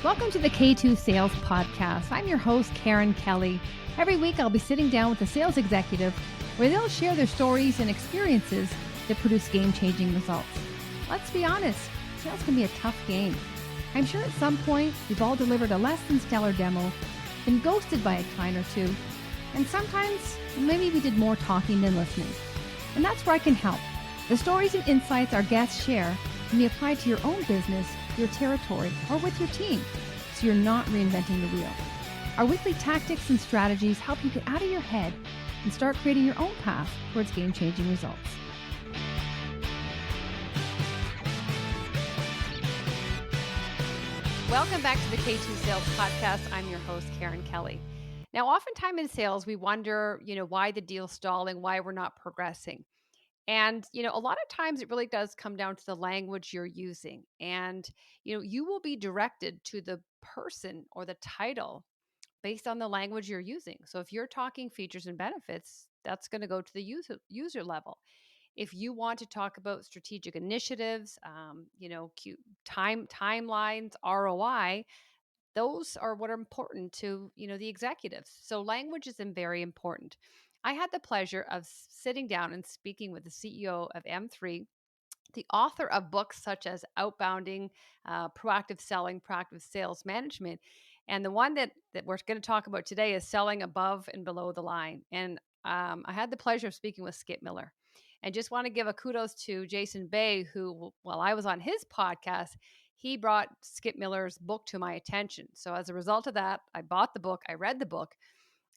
Welcome to the K2 Sales Podcast. I'm your host, Karen Kelly. Every week, I'll be sitting down with a sales executive where they'll share their stories and experiences that produce game-changing results. Let's be honest, sales can be a tough game. I'm sure at some point, we've all delivered a less than stellar demo, been ghosted by a client or two, and sometimes maybe we did more talking than listening. And that's where I can help. The stories and insights our guests share can be applied to your own business, your territory, or with your team, so you're not reinventing the wheel. Our weekly tactics and strategies help you get out of your head and start creating your own path towards game-changing results. Welcome back to the K2 Sales Podcast. I'm your host, Karen Kelly. Now, oftentimes in sales, we wonder, why the deal's stalling, why we're not progressing. And, a lot of times it really does come down to the language you're using. And, you will be directed to the person or the title based on the language you're using. So if you're talking features and benefits, that's going to go to the user level. If you want to talk about strategic initiatives, timelines, ROI, those are what are important to the executives. So language is very important. I had the pleasure of sitting down and speaking with the CEO of M3, the author of books such as Outbounding, Proactive Selling, Proactive Sales Management, and the one that we're going to talk about today is Selling Above and Below the Line. And I had the pleasure of speaking with Skip Miller. And just want to give a kudos to Jason Bay, who, while I was on his podcast, he brought Skip Miller's book to my attention. So as a result of that, I bought the book, I read the book,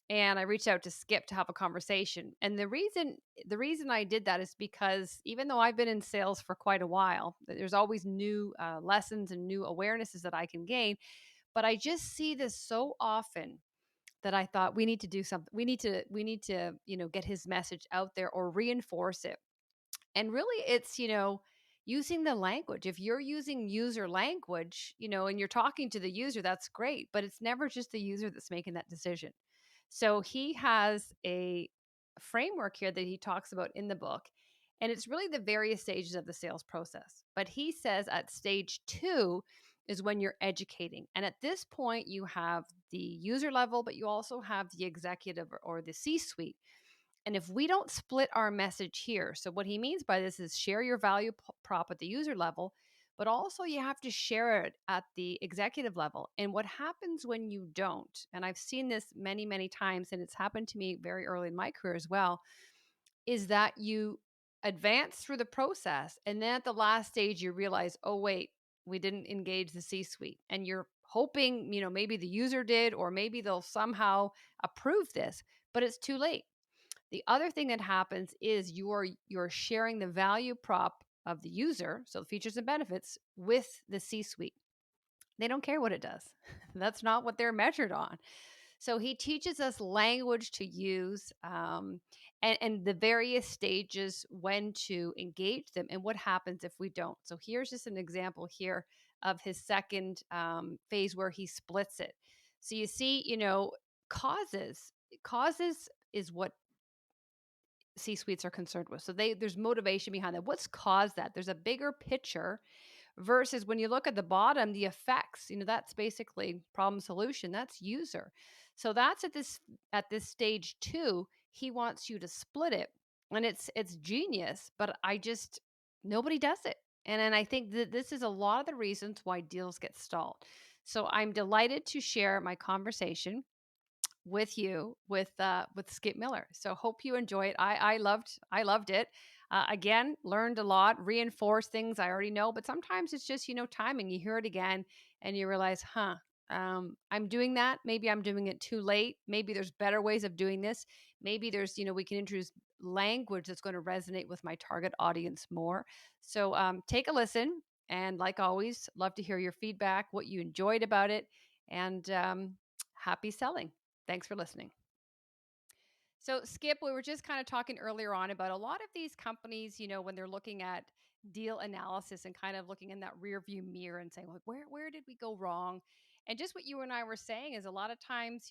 and I reached out to Skip to have a conversation. And the reason I did that is because even though I've been in sales for quite a while, there's always new lessons and new awarenesses that I can gain. But I just see this so often that I thought we need to do something. We need to get his message out there or reinforce it. And really, it's using the language. If you're using user language, and you're talking to the user, that's great. But it's never just the user that's making that decision. So he has a framework here that he talks about in the book, and it's really the various stages of the sales process. But he says at stage 2 is when you're educating. And at this point, you have the user level, but you also have the executive or the C-suite. And if we don't split our message here, so what he means by this is share your value prop at the user level, but also you have to share it at the executive level. And what happens when you don't, and I've seen this many, many times, and it's happened to me very early in my career as well, is that you advance through the process. And then at the last stage, you realize, oh, wait, we didn't engage the C-suite. And you're hoping, maybe the user did, or maybe they'll somehow approve this, but it's too late. The other thing that happens is you're sharing the value prop of the user, so the features and benefits, with the C-suite. They don't care what it does. That's not what they're measured on. So he teaches us language to use, and the various stages when to engage them and what happens if we don't. So here's just an example here of his second phase where he splits it. So you see, causes is what C-suites are concerned with. So there's motivation behind that. What's caused that? There's a bigger picture versus when you look at the bottom, the effects, that's basically problem solution. That's user. So that's at this stage 2, he wants you to split it. And it's genius, but nobody does it. And then I think that this is a lot of the reasons why deals get stalled. So I'm delighted to share my conversation with you with Skip Miller. So hope you enjoy it. I loved it. Again, learned a lot, reinforced things I already know, but sometimes it's just timing. You hear it again and you realize, I'm doing that. Maybe I'm doing it too late. Maybe there's better ways of doing this. Maybe there's we can introduce language that's going to resonate with my target audience more. So take a listen, and like always, love to hear your feedback, what you enjoyed about it, and happy selling. Thanks for listening. So, Skip, we were just kind of talking earlier on about a lot of these companies, when they're looking at deal analysis and kind of looking in that rear view mirror and saying, like, where did we go wrong? And just what you and I were saying is a lot of times,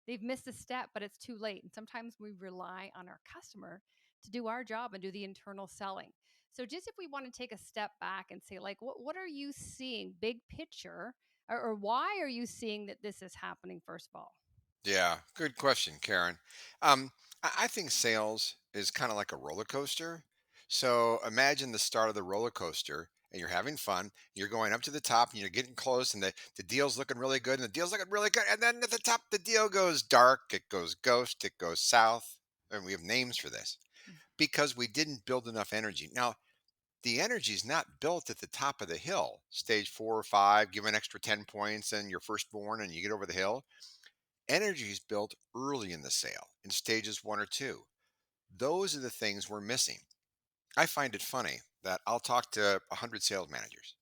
they've missed a step, but it's too late. And sometimes we rely on our customer to do our job and do the internal selling. So just if we want to take a step back and say, like, what are you seeing big picture, or why are you seeing that this is happening, first of all? Yeah, good question, Karen. I think sales is kind of like a roller coaster. So imagine the start of the roller coaster and you're having fun. You're going up to the top and you're getting close, and the deal's looking really good, and the deal's looking really good. And then at the top, the deal goes dark, it goes ghost, it goes south. And we have names for this because we didn't build enough energy. Now, the energy is not built at the top of the hill, stage 4 or 5, give an extra 10 points and you're firstborn and you get over the hill. Energy is built early in the sale in stages 1 or 2. Those are the things we're missing. I find it funny that I'll talk to 100 sales managers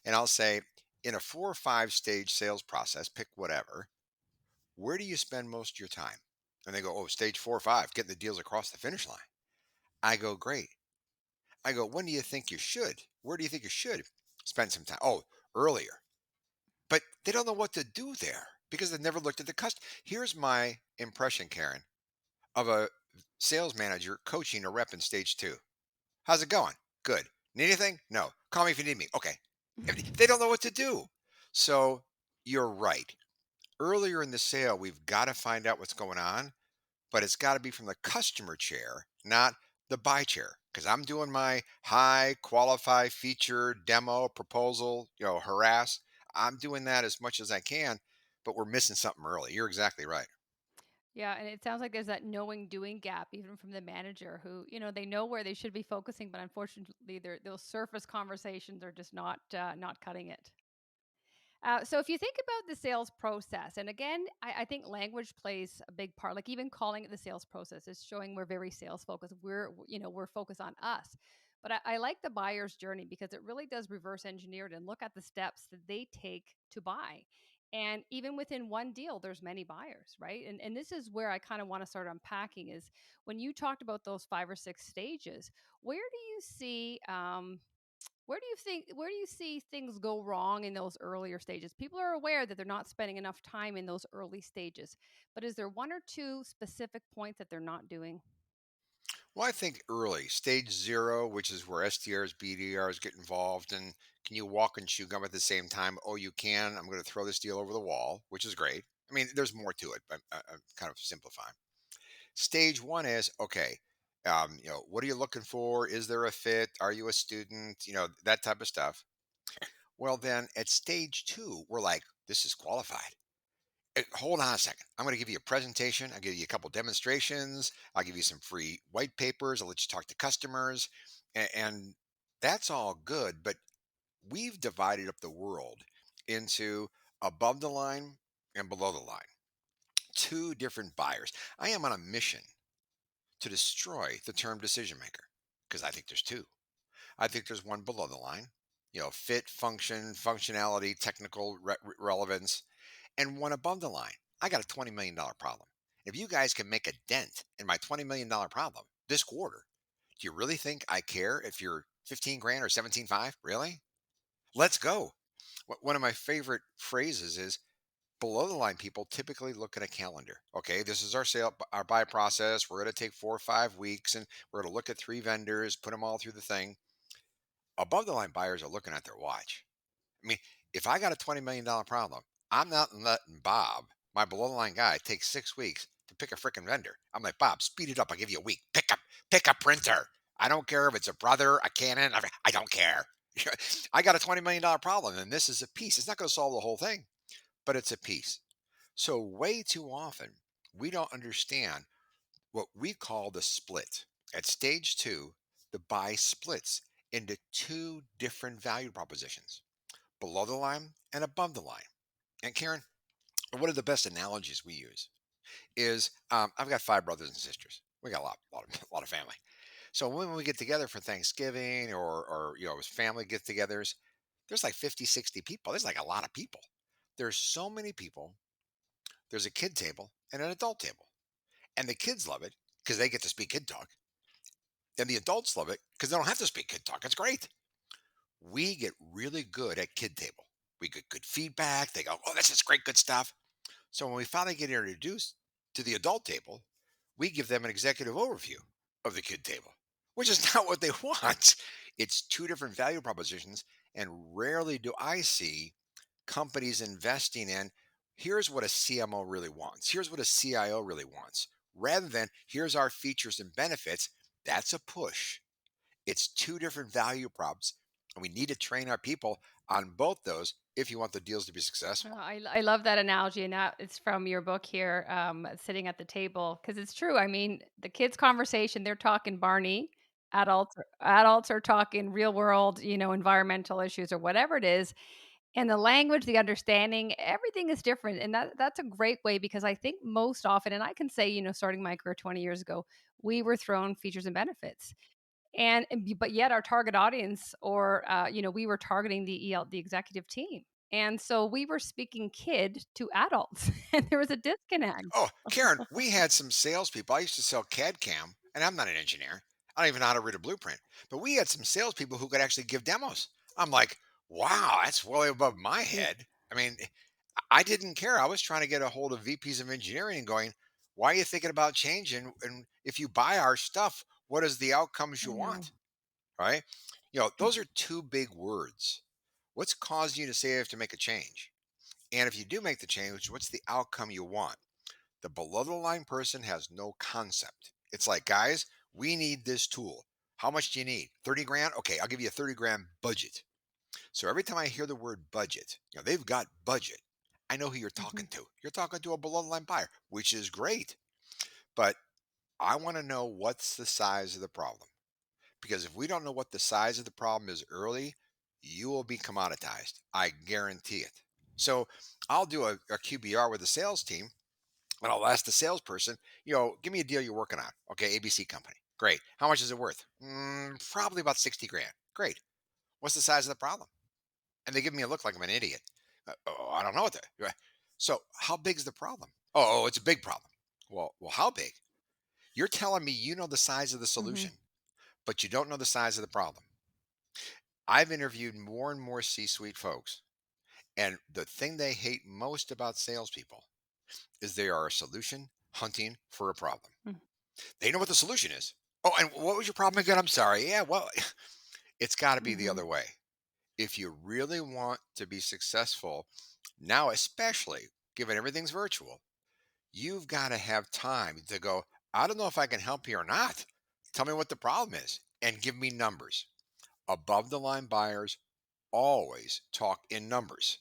and I'll say, in a 4 or 5 stage sales process, pick whatever, where do you spend most of your time? And they go, oh, stage 4 or 5, getting the deals across the finish line. I go, great. I go, when do you think you should? Where do you think you should spend some time? Oh, earlier. But they don't know what to do there because they've never looked at the customer. Here's my impression, Karen, of a sales manager coaching a rep in stage 2. How's it going? Good. Need anything? No. Call me if you need me. Okay. They don't know what to do. So you're right. Earlier in the sale, we've got to find out what's going on, but it's got to be from the customer chair, not the buy chair. Because I'm doing my high qualify feature demo proposal, harass. I'm doing that as much as I can, but we're missing something early. You're exactly right. Yeah, and it sounds like there's that knowing doing gap, even from the manager who, they know where they should be focusing, but unfortunately, those surface conversations are just not cutting it. So if you think about the sales process, and again, I think language plays a big part. Like even calling it the sales process is showing we're very sales focused. We're focused on us. But I like the buyer's journey because it really does reverse engineer it and look at the steps that they take to buy. And even within one deal, there's many buyers, right? And this is where I kind of want to start unpacking is when you talked about those 5 or 6 stages, where do you see where do you see things go wrong in those earlier stages? People are aware that they're not spending enough time in those early stages, but is there one or two specific points that they're not doing? Well, I think early, stage 0, which is where SDRs, BDRs get involved, and can you walk and chew gum at the same time? Oh, you can. I'm going to throw this deal over the wall, which is great. I mean, there's more to it, but I'm kind of simplifying. Stage 1 is okay. What are you looking for? Is there a fit? Are you a student? That type of stuff. Well, then at stage 2, we're like, this is qualified. Hold on a second. I'm going to give you a presentation. I'll give you a couple demonstrations. I'll give you some free white papers. I'll let you talk to customers. And that's all good. But we've divided up the world into above the line and below the line, two different buyers. I am on a mission to destroy the term decision maker because I think there's two. I think there's one below the line, fit, function, functionality, technical relevance, and one above the line. I got a $20 million problem. If you guys can make a dent in my $20 million problem this quarter, do you really think I care if you're 15 grand or 17.5? Really? Let's go. One of my favorite phrases is below the line people typically look at a calendar. Okay, this is our sale, our buy process. We're going to take 4 or 5 weeks and we're going to look at 3 vendors, put them all through the thing. Above the line buyers are looking at their watch. I mean, if I got a $20 million problem, I'm not letting Bob, my below the line guy, take 6 weeks to pick a freaking vendor. I'm like, Bob, speed it up. I'll give you a week. Pick a printer. I don't care if it's a brother, a Canon. I don't care. I got a $20 million problem, and this is a piece. It's not going to solve the whole thing, but it's a piece. So way too often, we don't understand what we call the split. At stage 2, the buy splits into two different value propositions, below the line and above the line. And Karen, one of the best analogies we use is I've got 5 brothers and sisters. We got a lot of family. So when we get together for Thanksgiving or family get-togethers, there's like 50, 60 people. There's like a lot of people. There's so many people. There's a kid table and an adult table. And the kids love it because they get to speak kid talk. And the adults love it because they don't have to speak kid talk. It's great. We get really good at kid table. We get good feedback. They go, oh, this is great, good stuff. So when we finally get introduced to the adult table, we give them an executive overview of the kid table, which is not what they want. It's two different value propositions, and rarely do I see companies investing in here's what a CMO really wants, here's what a CIO really wants, rather than here's our features and benefits. That's a push. It's two different value props, and we need to train our people on both those if you want the deals to be Oh, successful. I love that analogy, and that it's from your book here, sitting at the table, because it's true. I mean, the kids' conversation, they're talking Barney. Adults are talking real world, environmental issues or whatever it is. And the language, the understanding, everything is different. And that's a great way because I think most often, and I can say, starting my career 20 years ago, we were thrown features and benefits. But yet our target audience, or we were targeting the executive team, and so we were speaking kid to adults, and there was a disconnect. Oh, Karen, we had some salespeople. I used to sell CAD CAM, and I'm not an engineer. I don't even know how to read a blueprint. But we had some salespeople who could actually give demos. I'm like, wow, that's way above my Yeah, head. I mean, I didn't care. I was trying to get a hold of VPs of engineering and going, why are you thinking about changing? And if you buy our stuff, what is the outcomes you I know. want? Right? Those are two big words. What's causing you to say you have to make a change? And if you do make the change, what's the outcome you want? The below the line person has no concept. It's like, guys, we need this tool. How much do you need? 30 grand? Okay, I'll give you a 30 grand budget. So every time I hear the word budget, they've got budget. I know who you're Mhm, talking to. You're talking to a below the line buyer, which is great. But I want to know what's the size of the problem. Because if we don't know what the size of the problem is early, you will be commoditized. I guarantee it. So I'll do a QBR with the sales team, and I'll ask the salesperson, give me a deal you're working on. Okay, ABC company. Great. How much is it worth? Probably about 60 grand. Great. What's the size of the problem? And they give me a look like I'm an idiot. Oh, I don't know what the. So how big is the problem? Oh, it's a big problem. Well, how big? You're telling me you know the size of the mhm, solution, but you don't know the size of the problem. I've interviewed more and more C-suite folks, and the thing they hate most about salespeople is they are a solution hunting for a problem. mm, They know what the solution is. Oh, and what was your problem again? I'm sorry. Yeah, well, it's got to be the mhm, other way. If you really want to be successful, now especially given everything's virtual, you've got to have time to go, I don't know if I can help you or not. Tell me what the problem is and give me numbers. Above the line buyers always talk in numbers.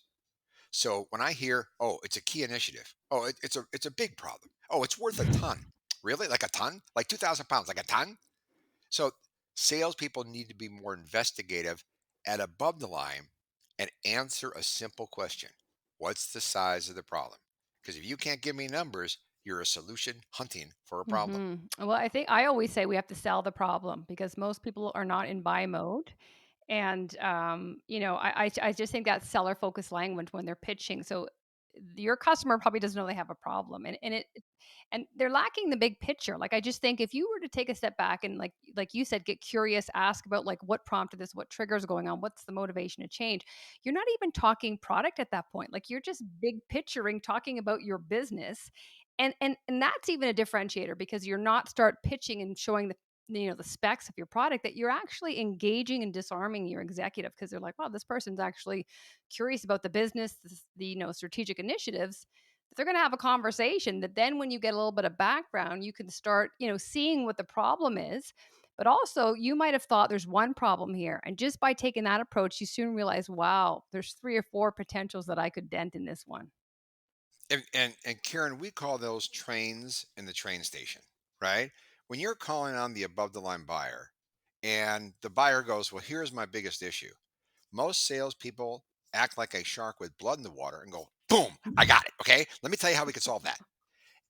So when I hear, oh, it's a key initiative. Oh, it's a big problem. Oh, it's worth a ton. Really? Like a ton? Like 2,000 pounds? Like a ton? So salespeople need to be more investigative at above the line and answer a simple question. What's the size of the problem? Because if you can't give me numbers, you're a solution hunting for a problem. mhm. Well, I think I always say we have to sell the problem because most people are not in buy mode. And, I just think that seller focused language when they're pitching. So your customer probably doesn't know they have a problem, and they're lacking the big picture. Like, I just think if you were to take a step back and, like you said, get curious, ask about like what prompted this, what triggers going on, what's the motivation to change. You're not even talking product at that point. Like, you're just big picturing, talking about your business. And that's even a differentiator because you're not start pitching and showing the specs of your product, that you're actually engaging and disarming your executive because they're like, wow, this person's actually curious about the business, the strategic initiatives. They're going to have a conversation that then when you get a little bit of background, you can start seeing what the problem is. But also, you might have thought there's one problem here, and just by taking that approach, you soon realize, wow, there's three or four potentials that I could dent in this one. And Karen, we call those trains in the train station, right? When you're calling on the above the line buyer and the buyer goes, well, here's my biggest issue. Most salespeople act like a shark with blood in the water and go, boom, I got it. Okay. Let me tell you how we can solve that.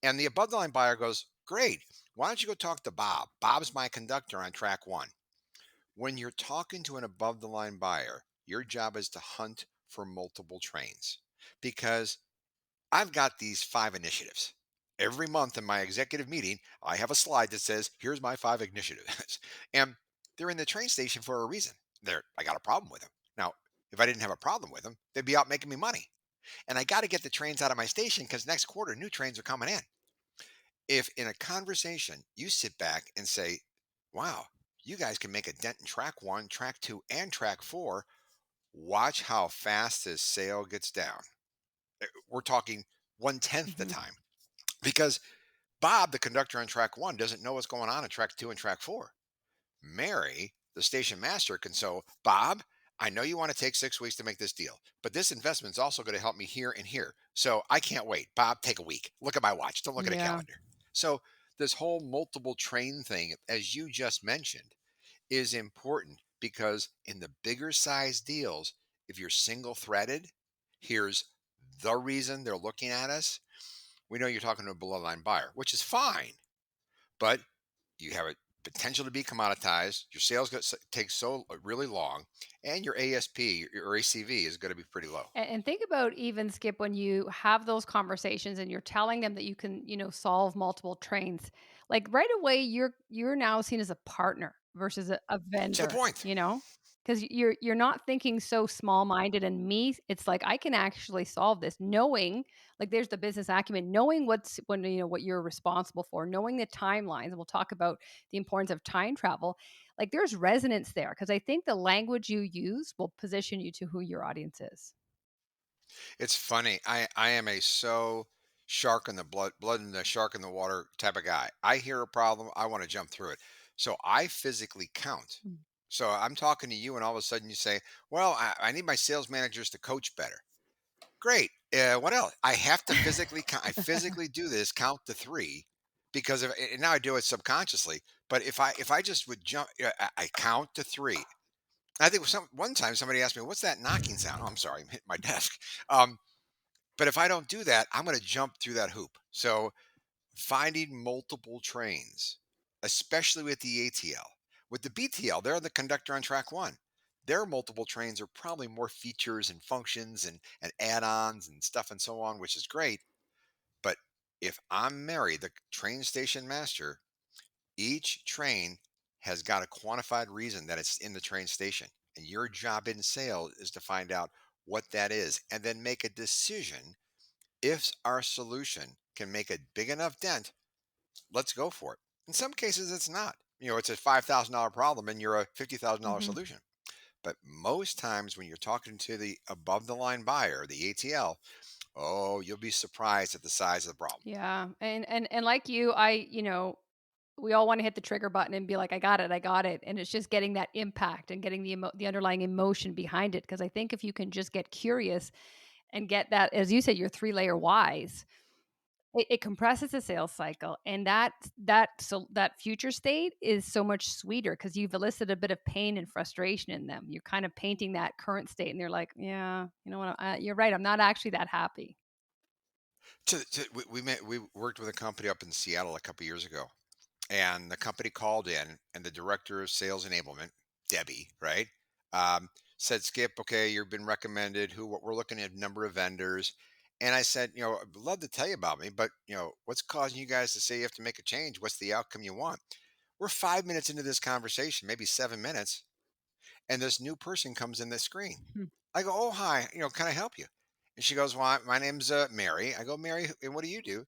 And the above the line buyer goes, great. Why don't you go talk to Bob? Bob's my conductor on track one. When you're talking to an above the line buyer, your job is to hunt for multiple trains because I've got these 5 initiatives. Every month in my executive meeting, I have a slide that says, here's my 5 initiatives. And they're in the train station for a reason. I got a problem with them. Now, if I didn't have a problem with them, they'd be out making me money. And I got to get the trains out of my station because next quarter, new trains are coming in. If in a conversation you sit back and say, wow, You guys can make a dent in track one, track two, and track four. Watch how fast this sale gets down. We're talking one tenth the Mhm. time because Bob, the conductor on track one, doesn't know what's going on in track two and track four. Mary, the station master, can so, Bob, I know you want to take 6 weeks to make this deal, but this investment is also going to help me here and here. So I can't wait. Bob, take a week. Look at my watch. Don't look at a Yeah. calendar. So this whole multiple train thing, as you just mentioned, is important because in the bigger size deals, if you're single threaded, here's the reason they're looking at us. We know you're talking to a below line buyer, which is fine, but you have a potential to be commoditized. Your sales take so really long, and your ASP or ACV is going to be pretty low. And think about even Skip when you have those conversations and you're telling them that you can, solve multiple trains. Like right away, you're now seen as a partner versus a To the vendor. point. Because you're not thinking so small minded and me. It's like I can actually solve this, knowing like there's the business acumen, knowing what you're responsible for, knowing the timelines. And we'll talk about the importance of time travel. Like there's resonance there because I think the language you use will position you to who your audience is. It's funny. I am a so shark in the blood in the shark in the water type of guy. I hear a problem, I want to jump through it. So I physically count. Mm. So I'm talking to you, and all of a sudden you say, "Well, I need my sales managers to coach better." Great. What else? I have to physically count. I physically do this, count to three, because and now I do it subconsciously. But if I just would jump, I count to three. I think one time somebody asked me, "What's that knocking sound?" Oh, I'm sorry, I'm hitting my desk. Um, but if I don't do that, I'm going to jump through that hoop. So finding multiple trains, especially with the ATL. With the BTL, they're the conductor on track one. Their multiple trains are probably more features and functions and add-ons and stuff and so on, which is great. But if I'm Mary, the train station master, each train has got a quantified reason that it's in the train station. And your job in sales is to find out what that is and then make a decision if our solution can make a big enough dent. Let's go for it. In some cases, it's not. It's a $5,000 problem and you're a $50,000 Mhm. solution. But most times when you're talking to the above the line buyer, the ATL, oh, you'll be surprised at the size of the problem. Yeah, and like you, we all wanna hit the trigger button and be like, I got it," and it's just getting that impact and getting the underlying emotion behind it. Because I think if you can just get curious and get that, as you said, your three-layer whys, it compresses the sales cycle, and that future state is so much sweeter because 'cause you've elicited a bit of pain and frustration in them. You're kind of painting that current state, and they're like, "Yeah, you know what, you're right, I'm not actually that happy." We worked with a company up in Seattle a couple years ago, and the company called in, and the director of sales enablement, Debbie, right, said, "Skip, okay, you've been recommended. We're looking at a number of vendors." And I said, "I'd love to tell you about me, but what's causing you guys to say you have to make a change? What's the outcome you want?" We're 5 minutes into this conversation, maybe 7 minutes, and this new person comes in the screen. Hmm. I go, "Oh, hi, can I help you?" And she goes, "Well, my name's Mary." I go, "Mary, and what do you do?"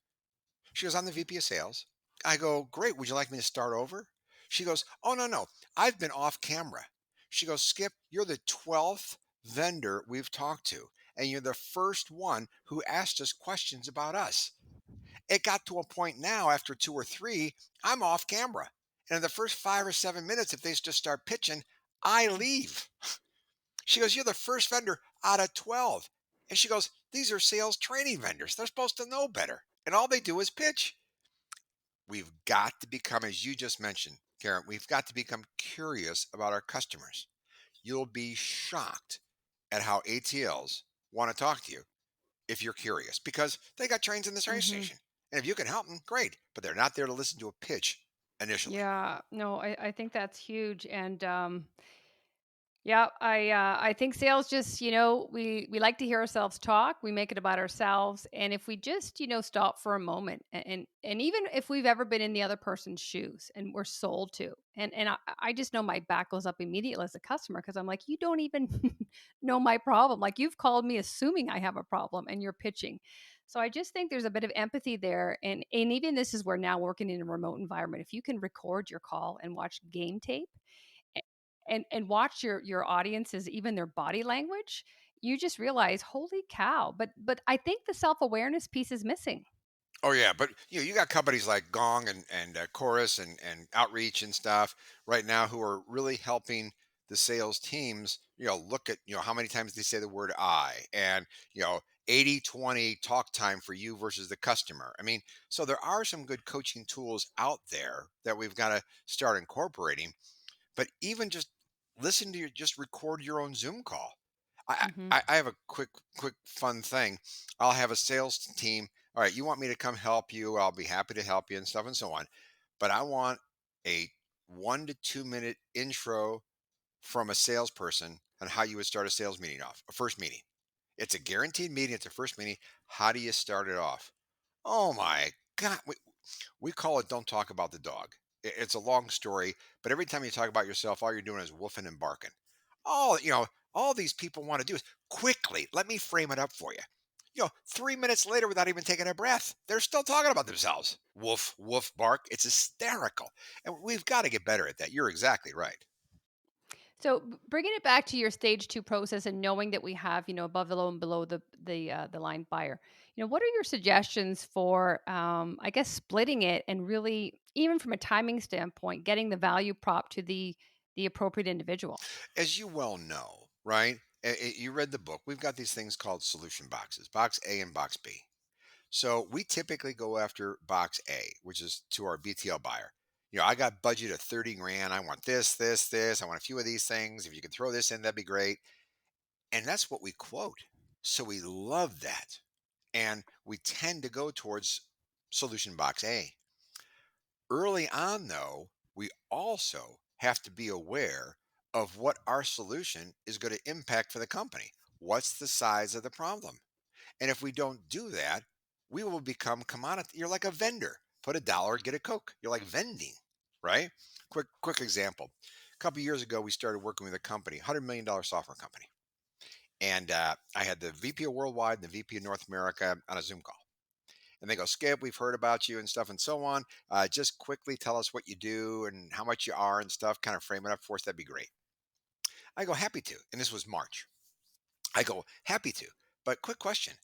She goes, "I'm the VP of sales." I go, "Great. Would you like me to start over?" She goes, "Oh, no, no. I've been off camera." She goes, "Skip, you're the 12th vendor we've talked to, and you're the first one who asked us questions about us. It got to a point now, after two or three, I'm off camera. And in the first 5 or 7 minutes, if they just start pitching, I leave." She goes, "You're the first vendor out of 12." And she goes, "These are sales training vendors. They're supposed to know better. And all they do is pitch." We've got to become, as you just mentioned, Karen, we've got to become curious about our customers. You'll be shocked at how ATLs want to talk to you if you're curious because they got trains in the train Mhm. station. And if you can help them, great. But they're not there to listen to a pitch initially. Yeah, no, I think that's huge, and, Yeah, I think sales just, we like to hear ourselves talk. We make it about ourselves, and if we just, stop for a moment, and even if we've ever been in the other person's shoes and we're sold to, and I just know my back goes up immediately as a customer because I'm like, you don't even know my problem. Like you've called me assuming I have a problem, and you're pitching. So I just think there's a bit of empathy there, and even this is where now working in a remote environment, if you can record your call and watch game tape a and watch your audiences, even their body language, you just realize, "Holy cow." But I think the self-awareness piece is missing. Oh yeah, but you got companies like Gong and Chorus and Outreach and stuff right now who are really helping the sales teams. Look at how many times they say the word "I" and 80/20 talk time for you versus the customer. I mean, so there are some good coaching tools out there that we've got to start incorporating. But even just listen to just record your own Zoom call. I Mhm. I have a quick fun thing. I'll have a sales team. All right, you want me to come help you? I'll be happy to help you and stuff and so on. But I want a 1 to 2 minute intro from a salesperson on how you would start a sales meeting off, a first meeting. It's a guaranteed meeting. It's a first meeting. How do you start it off? Oh my God. We call it "Don't Talk About the Dog." It's a long story, but every time you talk about yourself, all you're doing is woofing and barking. All all these people want to do is quickly let me frame it up for you. 3 minutes later, without even taking a breath, they're still talking about themselves. Woof, woof, bark. It's hysterical, and we've got to get better at that. You're exactly right. So, bringing it back to your stage 2 process and knowing that we have, above the low and below the line buyer, what are your suggestions for, I guess, splitting it and really, even from a timing standpoint, getting the value prop to the appropriate individual? As you well know, right? You read the book. We've got these things called solution boxes, box A and box B. So we typically go after box A, which is to our BTL buyer. I got budget of 30 grand. I want this, this, this. I want a few of these things. If you could throw this in, that'd be great. And that's what we quote. So we love that. And we tend to go towards solution box A. Early on, though, we also have to be aware of what our solution is going to impact for the company. What's the size of the problem? And if we don't do that, we will become commodity. You're like a vendor. Put a dollar, get a Coke. You're like vending, right? Quick example. A couple years ago, we started working with a company, $100 million software company. And I had the VP of Worldwide and the VP of North America on a Zoom call. And they go, Skip, we've heard about you and stuff and so on. Just quickly tell us what you do and how much you are and stuff. Kind of frame it up for us. That'd be great. I go, happy to. And this was March. I go, happy to. But quick question.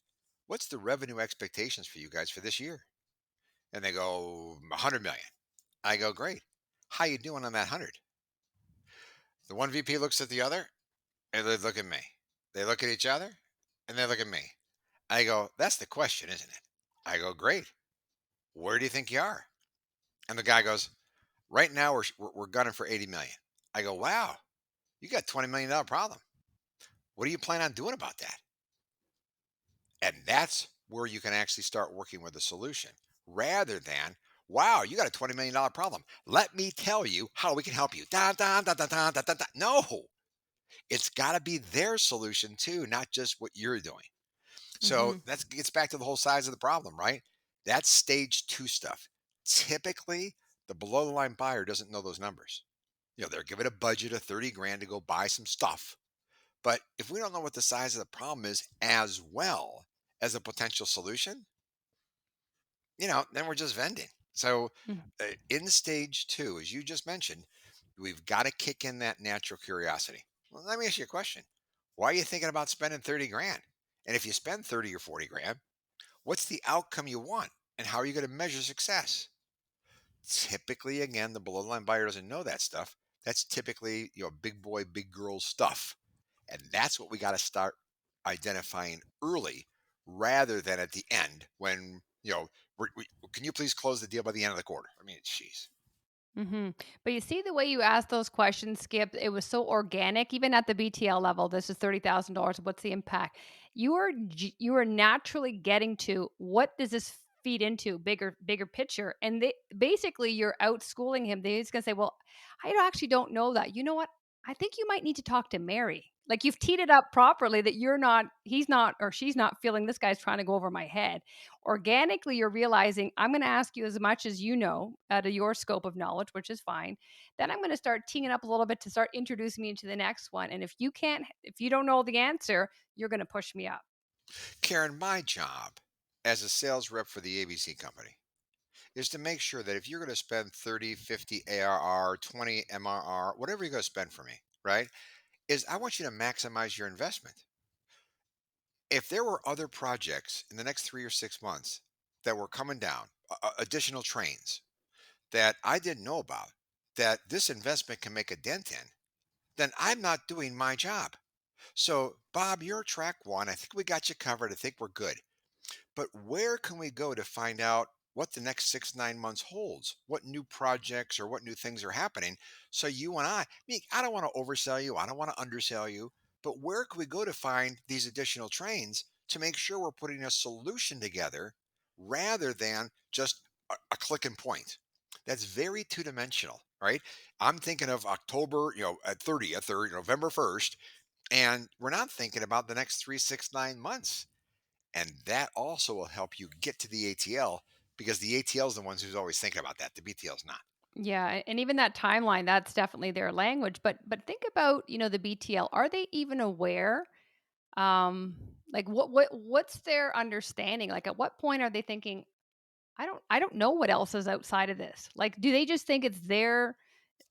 What's the revenue expectations for you guys for this year? And they go, 100 million. I go, great. How you doing on that 100? The one VP looks at the other and they look at me. They look at each other and they look at me. I go, that's the question, isn't it? I go, great. Where do you think you are? And the guy goes, right now we're gunning for 80 million. I go, wow, you got $20 million problem. What do you plan on doing about that? And that's where you can actually start working with a solution rather than, wow, you got a $20 million problem. Let me tell you how we can help you. Da, da, da, da, da, da, da, da. No, it's got to be their solution too, not just what you're doing. So Mhm. that gets back to the whole size of the problem, right? That's stage two stuff. Typically, the below the line buyer doesn't know those numbers. They're given a budget of 30 grand to go buy some stuff. But if we don't know what the size of the problem is as well as a potential solution, then we're just vending. So Mhm. in stage two, as you just mentioned, we've got to kick in that natural curiosity. Well, let me ask you a question. Why are you thinking about spending 30 grand? And if you spend 30 or 40 grand, what's the outcome you want? And how are you going to measure success? Typically, again, the below the line buyer doesn't know that stuff. That's typically, big boy, big girl stuff. And that's what we got to start identifying early rather than at the end when, can you please close the deal by the end of the quarter? I mean, jeez. Mhm. But you see the way you asked those questions, Skip, it was so organic, even at the BTL level. This is $30,000. What's the impact? You are naturally getting to what does this feed into bigger picture, and basically you're out schooling him. He's gonna say, "Well, I actually don't know that. You know what? I think you might need to talk to Mary. Like you've teed it up properly that he's not, or she's not feeling this guy's trying to go over my head. Organically, you're realizing I'm going to ask you as much as you know out of your scope of knowledge, which is fine. Then I'm going to start teeing it up a little bit to start introducing me into the next one. And if you don't know the answer, you're going to push me up. Karen, my job as a sales rep for the ABC company is to make sure that if you're going to spend 30, 50 ARR, 20 MRR, whatever you're going to spend for me, right? Is I want you to maximize your investment. If there were other projects in the next 3 or 6 months that were coming down, additional trains that I didn't know about, that this investment can make a dent in, then I'm not doing my job. So, Bob, you're track one. I think we got you covered. I think we're good. But where can we go to find out what the next 6, 9 months holds? What new projects or what new things are happening? So you and me, I don't want to oversell you. I don't want to undersell you. But where can we go to find these additional trains to make sure we're putting a solution together rather than just a click and point? That's very two dimensional, right? I'm thinking of October, at 30th or November 1st, and we're not thinking about the next 3, 6, 9 months. And that also will help you get to the ATL because the ATL is the ones who's always thinking about that. The BTL's not. Yeah, and even that timeline, that's definitely their language. But think about, the BTL. Are they even aware? Like what's their understanding? Like at what point are they thinking, I don't know what else is outside of this. Like, do they just think it's their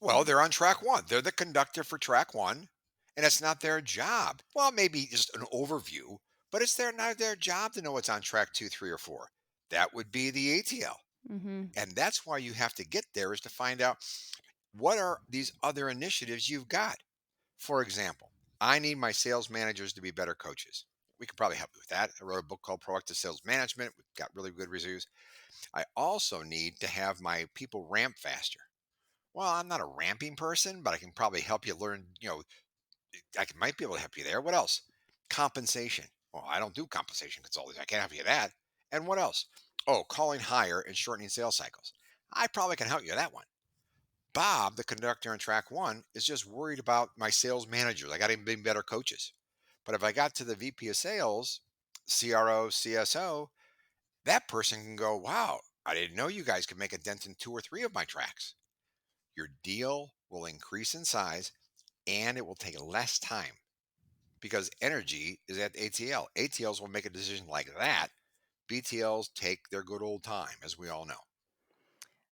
Well, they're on track one. They're the conductor for track one, and it's not their job. Well, maybe just an overview, but it's not their job to know what's on track two, three, or four. That would be the ATL. Mhm. And that's why you have to get there is to find out what are these other initiatives you've got. For example, I need my sales managers to be better coaches. We could probably help you with that. I wrote a book called Proactive Sales Management. We've got really good reviews. I also need to have my people ramp faster. Well, I'm not a ramping person, but I can probably help you learn. Might be able to help you there. What else? Compensation. Well, I don't do compensation consulting. I can't help you with that. And what else? Oh, calling higher and shortening sales cycles. I probably can help you with that one. Bob, the conductor on track one, is just worried about my sales managers. I got to be better coaches. But if I got to the VP of sales, CRO, CSO, that person can go, wow, I didn't know you guys could make a dent in two or three of my tracks. Your deal will increase in size and it will take less time because energy is at ATL. ATLs will make a decision like that. BTLs take their good old time, as we all know.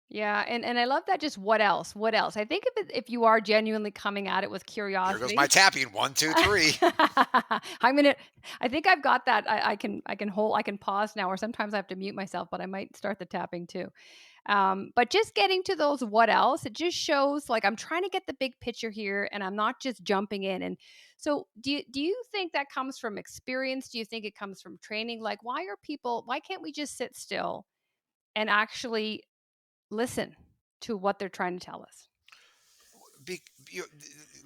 Yeah, and I love that just what else? What else? I think if you are genuinely coming at it with Here goes my curiosity. tapping. One, two, three. I'm gonna I think I've got that. I can pause now, or sometimes I have to mute myself, but I might start the tapping too. But just getting to those what else, it just shows like I'm trying to get the big picture here and I'm not just jumping in. And so do you think that comes from experience? Do you think it comes from training? Like why can't we just sit still and actually listen to what they're trying to tell us? Be,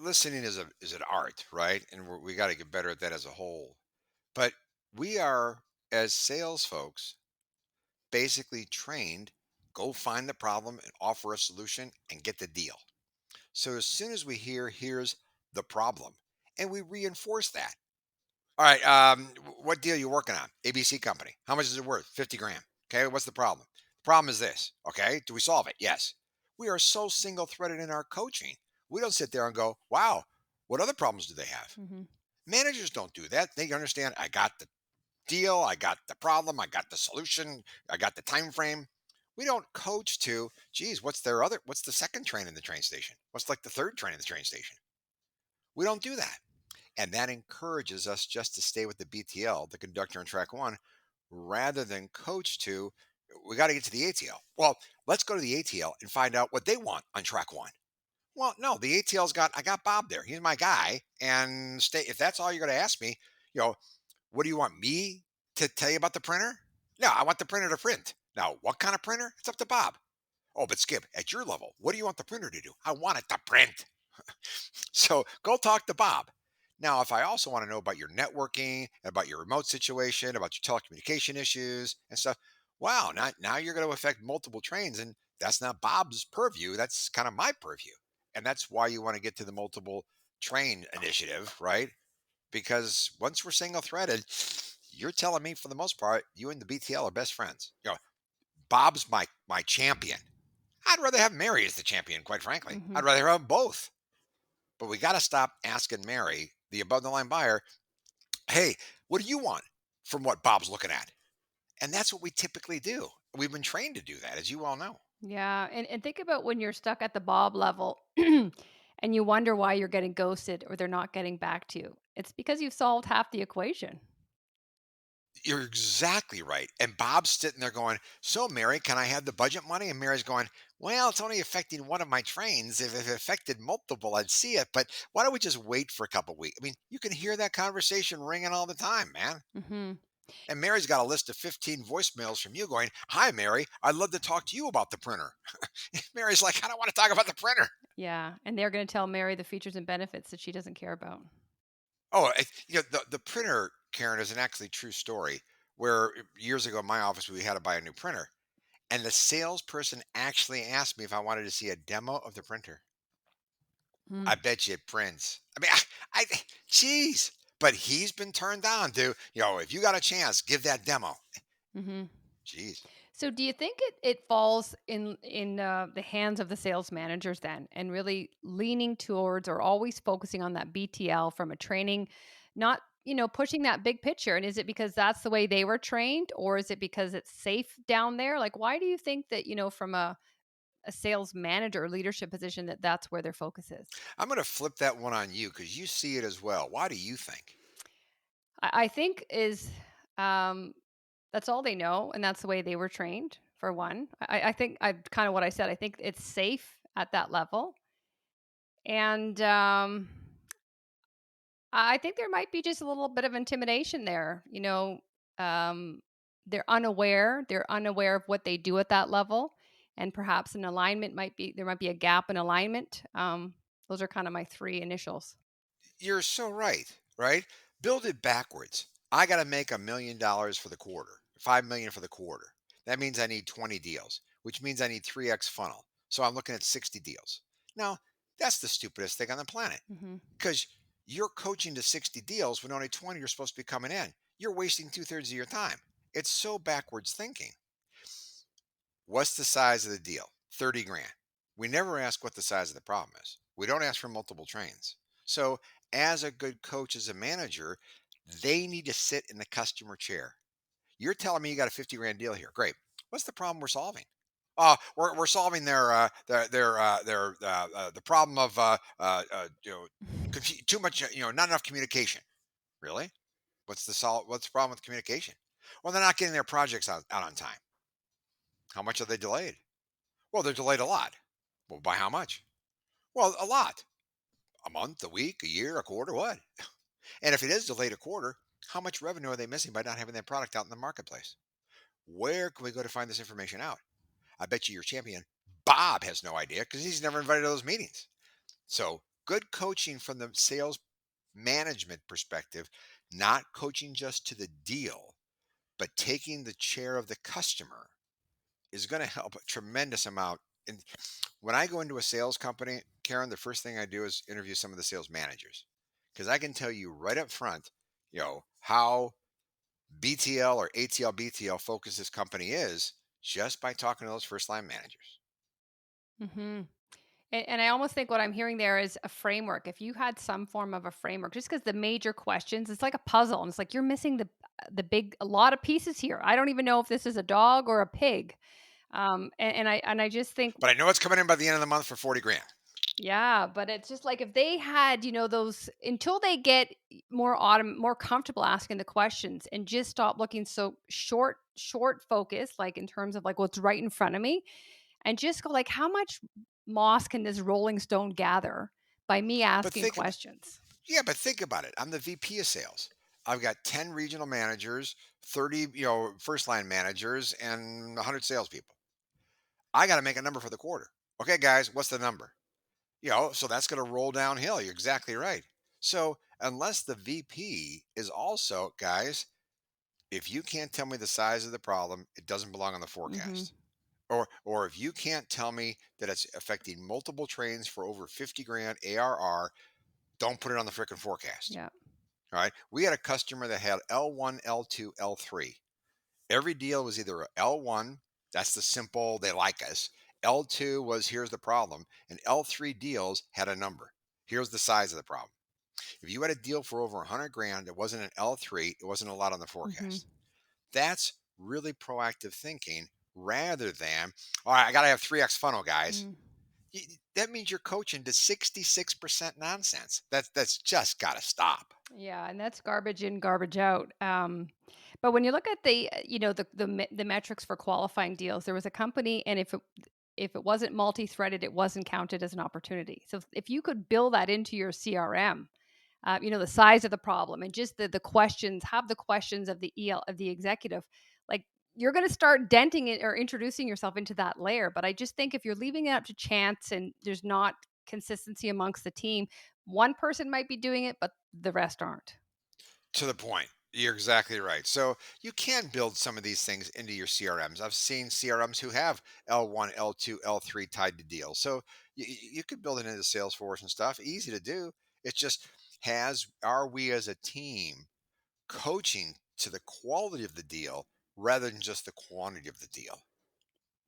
listening is an art, right? And we got to get better at that as a whole. But we are, as sales folks, basically trained go find the problem and offer a solution and get the deal. So as soon as we here's the problem, and we reinforce that. All right, what deal you working on? ABC company. How much is it worth? 50 grand. Okay, what's the problem? The problem is this. Okay, do we solve it? Yes. We are so single threaded in our coaching. We don't sit there and go, wow, what other problems do they have? Mhm. Managers don't do that. They understand I got the deal, I got the problem, I got the solution, I got the time frame. We don't coach to, geez, what's the second train in the train station? What's like the third train in the train station? We don't do that. And that encourages us just to stay with the BTL, the conductor on track one, rather than coach to, we got to get to the ATL. Well, let's go to the ATL and find out what they want on track one. Well, no, the I got Bob there. He's my guy. And if that's all you're going to ask me, you know, what do you want me to tell you about the printer? No, I want the printer to print. Now, what kind of printer? It's up to Bob. Oh, but Skip, at your level, what do you want the printer to do? I want it to print. So go talk to Bob. Now, if I also want to know about your networking, about your remote situation, about your telecommunication issues and stuff, wow, now you're going to affect multiple trains. And that's not Bob's purview. That's kind of my purview. And that's why you want to get to the multiple train initiative, right? Because once we're single threaded, you're telling me for the most part, you and the BTL are best friends. Bob's my champion. I'd rather have Mary as the champion, quite frankly. Hmm. I'd rather have 'em both. But we got to stop asking Mary, the above the line buyer, hey, what do you want from what Bob's looking at? And that's what we typically do. We've been trained to do that, as you all know. Yeah, and think about when you're stuck at the Bob level and you wonder why you're getting ghosted or they're not getting back to you. It's because you've solved half the equation. You're exactly right. And Bob's sitting there going, so Mary, can I have the budget money? And Mary's going, well, it's only affecting one of my trains. If it affected multiple, I'd see it. But why don't we just wait for a couple weeks? I mean, you can hear that conversation ringing all the time, man. Hmm. And Mary's got a list of 15 voicemails from you going, hi, Mary, I'd love to talk to you about the printer. Mary's like, I don't want to talk about the printer. Yeah, and they're going to tell Mary the features and benefits that she doesn't care about. Oh, the printer, Karen, is an actually true story where years ago in my office, we had to buy a new printer. And the salesperson actually asked me if I wanted to see a demo of the printer. I bet you it prints. I mean, geez, but he's been turned down to, if you got a chance, give that demo. Mm-hmm. Jeez. So, do you think it falls in the hands of the sales managers then, and really leaning towards or always focusing on that BTL from a training, not pushing that big picture? And is it because that's the way they were trained, or is it because it's safe down there? Like, why do you think that from a sales manager or leadership position that that's where their focus is? I'm going to flip that one on you because you see it as well. Why do you think? I think is um, that's all they know, and that's the way they were trained. For one, I think I kind of what I said. I think it's safe at that level, and I think there might be just a little bit of intimidation there. Um, they're unaware. They're unaware of what they do at that level, and perhaps an alignment might be there. Might be a gap in alignment. Those are kind of my three initials. You're so right, right? Build it backwards. I got to make $1 million for the quarter, 5 million for the quarter. That means I need 20 deals, which means I need 3x funnel. So I'm looking at 60 deals. Now, that's the stupidest thing on the planet Hmm. because you're coaching to 60 deals when only 20 are supposed to be coming in. You're wasting 2/3 of your time. It's so backwards thinking. What's the size of the deal? 30 grand. We never ask what the size of the problem is. We don't ask for multiple trains. So, as a good coach, as a manager, they need to sit in the customer chair. You're telling me you got a 50 grand deal here. Great. What's the problem we're solving? We're solving the problem of too much not enough communication. Really? What's the problem with communication? Well, they're not getting their projects out on time. How much are they delayed? Well, they're delayed a lot. Well, by how much? Well, a lot. A month, a week, a year, a quarter, what? And if it is delayed a quarter, how much revenue are they missing by not having that product out in the marketplace? Where can we go to find this information out? I bet you your champion, Bob, has no idea because he's never invited to those meetings. So, good coaching from the sales management perspective, not coaching just to the deal, but taking the chair of the customer is going to help a tremendous amount. And when I go into a sales company, Karen, the first thing I do is interview some of the sales managers because I can tell you right up front, how BTL or ATL BTL focused this company is just by talking to those first line managers. Hmm. And I almost think what I'm hearing there is a framework. If you had some form of a framework, just because the major questions, it's like a puzzle, and it's like you're missing a lot of pieces here. I don't even know if this is a dog or a pig. And I just think, But I know it's coming in by the end of the month for 40 grand. yeah, but it's just like if they had, those until they get more comfortable asking the questions and just stop looking so short focused, like in terms of like what's right in front of me, and just go like, how much moss can this rolling stone gather by me But asking think about questions? Yeah, but think about it. I'm the VP of sales. I've got 10 regional managers, 30, first line managers, and 100 salespeople. I got to make a number for the quarter. Okay, guys, what's the number? So that's going to roll downhill. You're exactly right. So unless the VP is also, guys, if you can't tell me the size of the problem, it doesn't belong on the Mhm. forecast. Or if you can't tell me that it's affecting multiple trains for over 50 grand ARR, don't put it on the frickin' forecast. Yeah. All right. We had a customer that had L1, L2, L3. Every deal was either a L1, that's the simple, they like us. L2 was here's the problem. And L3 deals had a number. Here's the size of the problem. If you had a deal for over 100 grand, it wasn't an L3, it wasn't a lot on the Hmm. forecast. That's really proactive thinking rather than, all right, I got to have 3x funnel, guys. Mm. That means you're coaching to 66% nonsense. That's just got to stop. Yeah, and that's garbage in, garbage out. But when you look at the, the metrics for qualifying deals, there was a company, and if it wasn't multi-threaded, it wasn't counted as an opportunity. So if you could build that into your CRM, the size of the problem and just the questions, have the questions of the EL of the executive, like you're going to start denting it or introducing yourself into that layer. But I just think if you're leaving it up to chance and there's not consistency amongst the team, one person might be doing it, but the rest aren't. To the point. You're exactly right. So you can build some of these things into your CRMs. I've seen CRMs who have L1, L2, L3 tied to deals. So you could build it into Salesforce and stuff. Easy to do. It's just are we as a team coaching to the quality of the deal rather than just the quantity of the deal?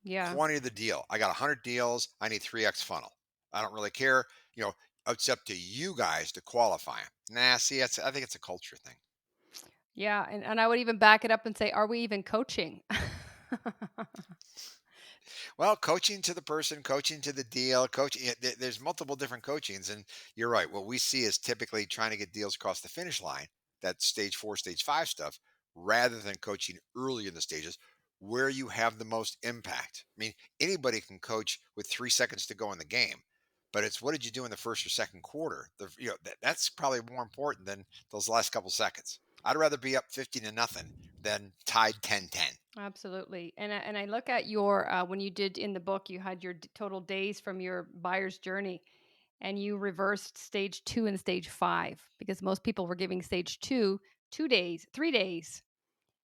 Yeah. Quantity of the deal. I got 100 deals. I need 3x funnel. I don't really care. You know, it's up to you guys to qualify them. Nah, see, I think it's a culture thing. Yeah. And I would even back it up and say, are we even coaching? Well, coaching to the person, coaching to the deal, coaching. There's multiple different coachings, and you're right. What we see is typically trying to get deals across the finish line. That stage 4, stage 5 stuff, rather than coaching early in the stages where you have the most impact. I mean, anybody can coach with 3 seconds to go in the game, but it's what did you do in the first or second quarter? That's probably more important than those last couple seconds. I'd rather be up 50 to nothing than tied 10-10. Absolutely. And I look at your when you did in the book, you had your total days from your buyer's journey, and you reversed stage 2 and stage 5 because most people were giving stage 2 2 days, 3 days,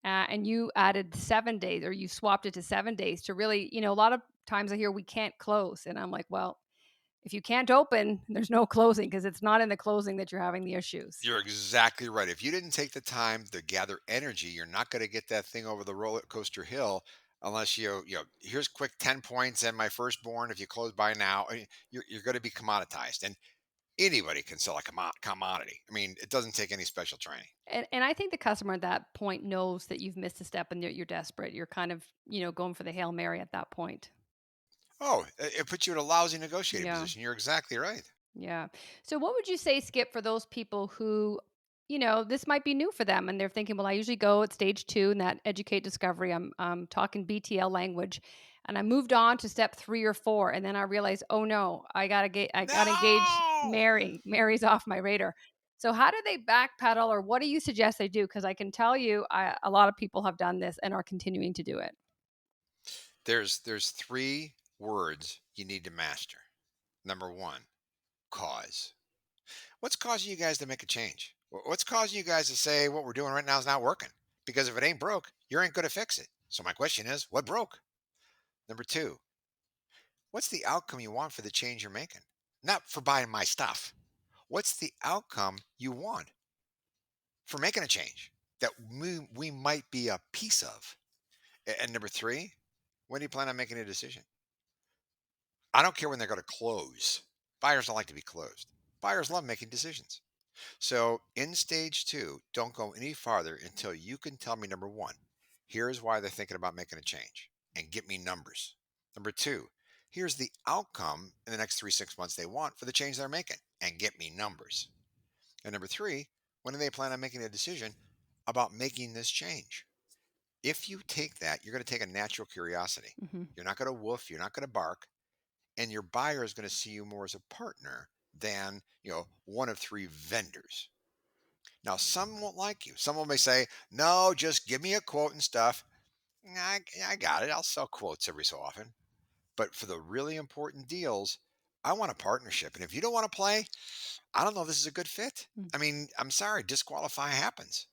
and you added 7 days, or you swapped it to 7 days to really, a lot of times I hear we can't close, and I'm like, well, if you can't open, there's no closing because it's not in the closing that you're having the issues. You're exactly right. If you didn't take the time to gather energy, you're not going to get that thing over the roller coaster hill unless here's quick 10 points and my firstborn. If you close by now, I mean, you're going to be commoditized. And anybody can sell a commodity. I mean, it doesn't take any special training. And I think the customer at that point knows that you've missed a step and you're desperate. You're kind of, going for the Hail Mary at that point. Oh, it puts you in a lousy negotiating Yeah. position. You're exactly right. Yeah. So what would you say, Skip, for those people who, this might be new for them and they're thinking, well, I usually go at stage 2 in that educate discovery. I'm talking BTL language. And I moved on to step 3 or 4. And then I realized, oh no, I gotta engage No! Mary. Mary's off my radar. So how do they backpedal, or what do you suggest they do? Because I can tell you a lot of people have done this and are continuing to do it. There's three words you need to master. Number one, cause. What's causing you guys to make a change? What's causing you guys to say what we're doing right now is not working? Because if it ain't broke, you ain't going to fix it. So my question is, what broke? Number two, what's the outcome you want for the change you're making? Not for buying my stuff. What's the outcome you want for making a change that we might be a piece of? And number three, when do you plan on making a decision? I don't care when they're going to close. Buyers don't like to be closed. Buyers love making decisions. So in stage 2, don't go any farther until you can tell me number one, here's why they're thinking about making a change and get me numbers. Number two, here's the outcome in the next 3 6 months they want for the change they're making and get me numbers. And number three, when do they plan on making a decision about making this change? If you take that, you're going to take a natural curiosity. Hmm. You're not going to woof, you're not going to bark, and your buyer is going to see you more as a partner than, one of three vendors. Now, some won't like you. Some may say, no, just give me a quote and stuff. I got it. I'll sell quotes every so often. But for the really important deals, I want a partnership. And if you don't want to play, I don't know if this is a good fit. I mean, I'm sorry, disqualify happens.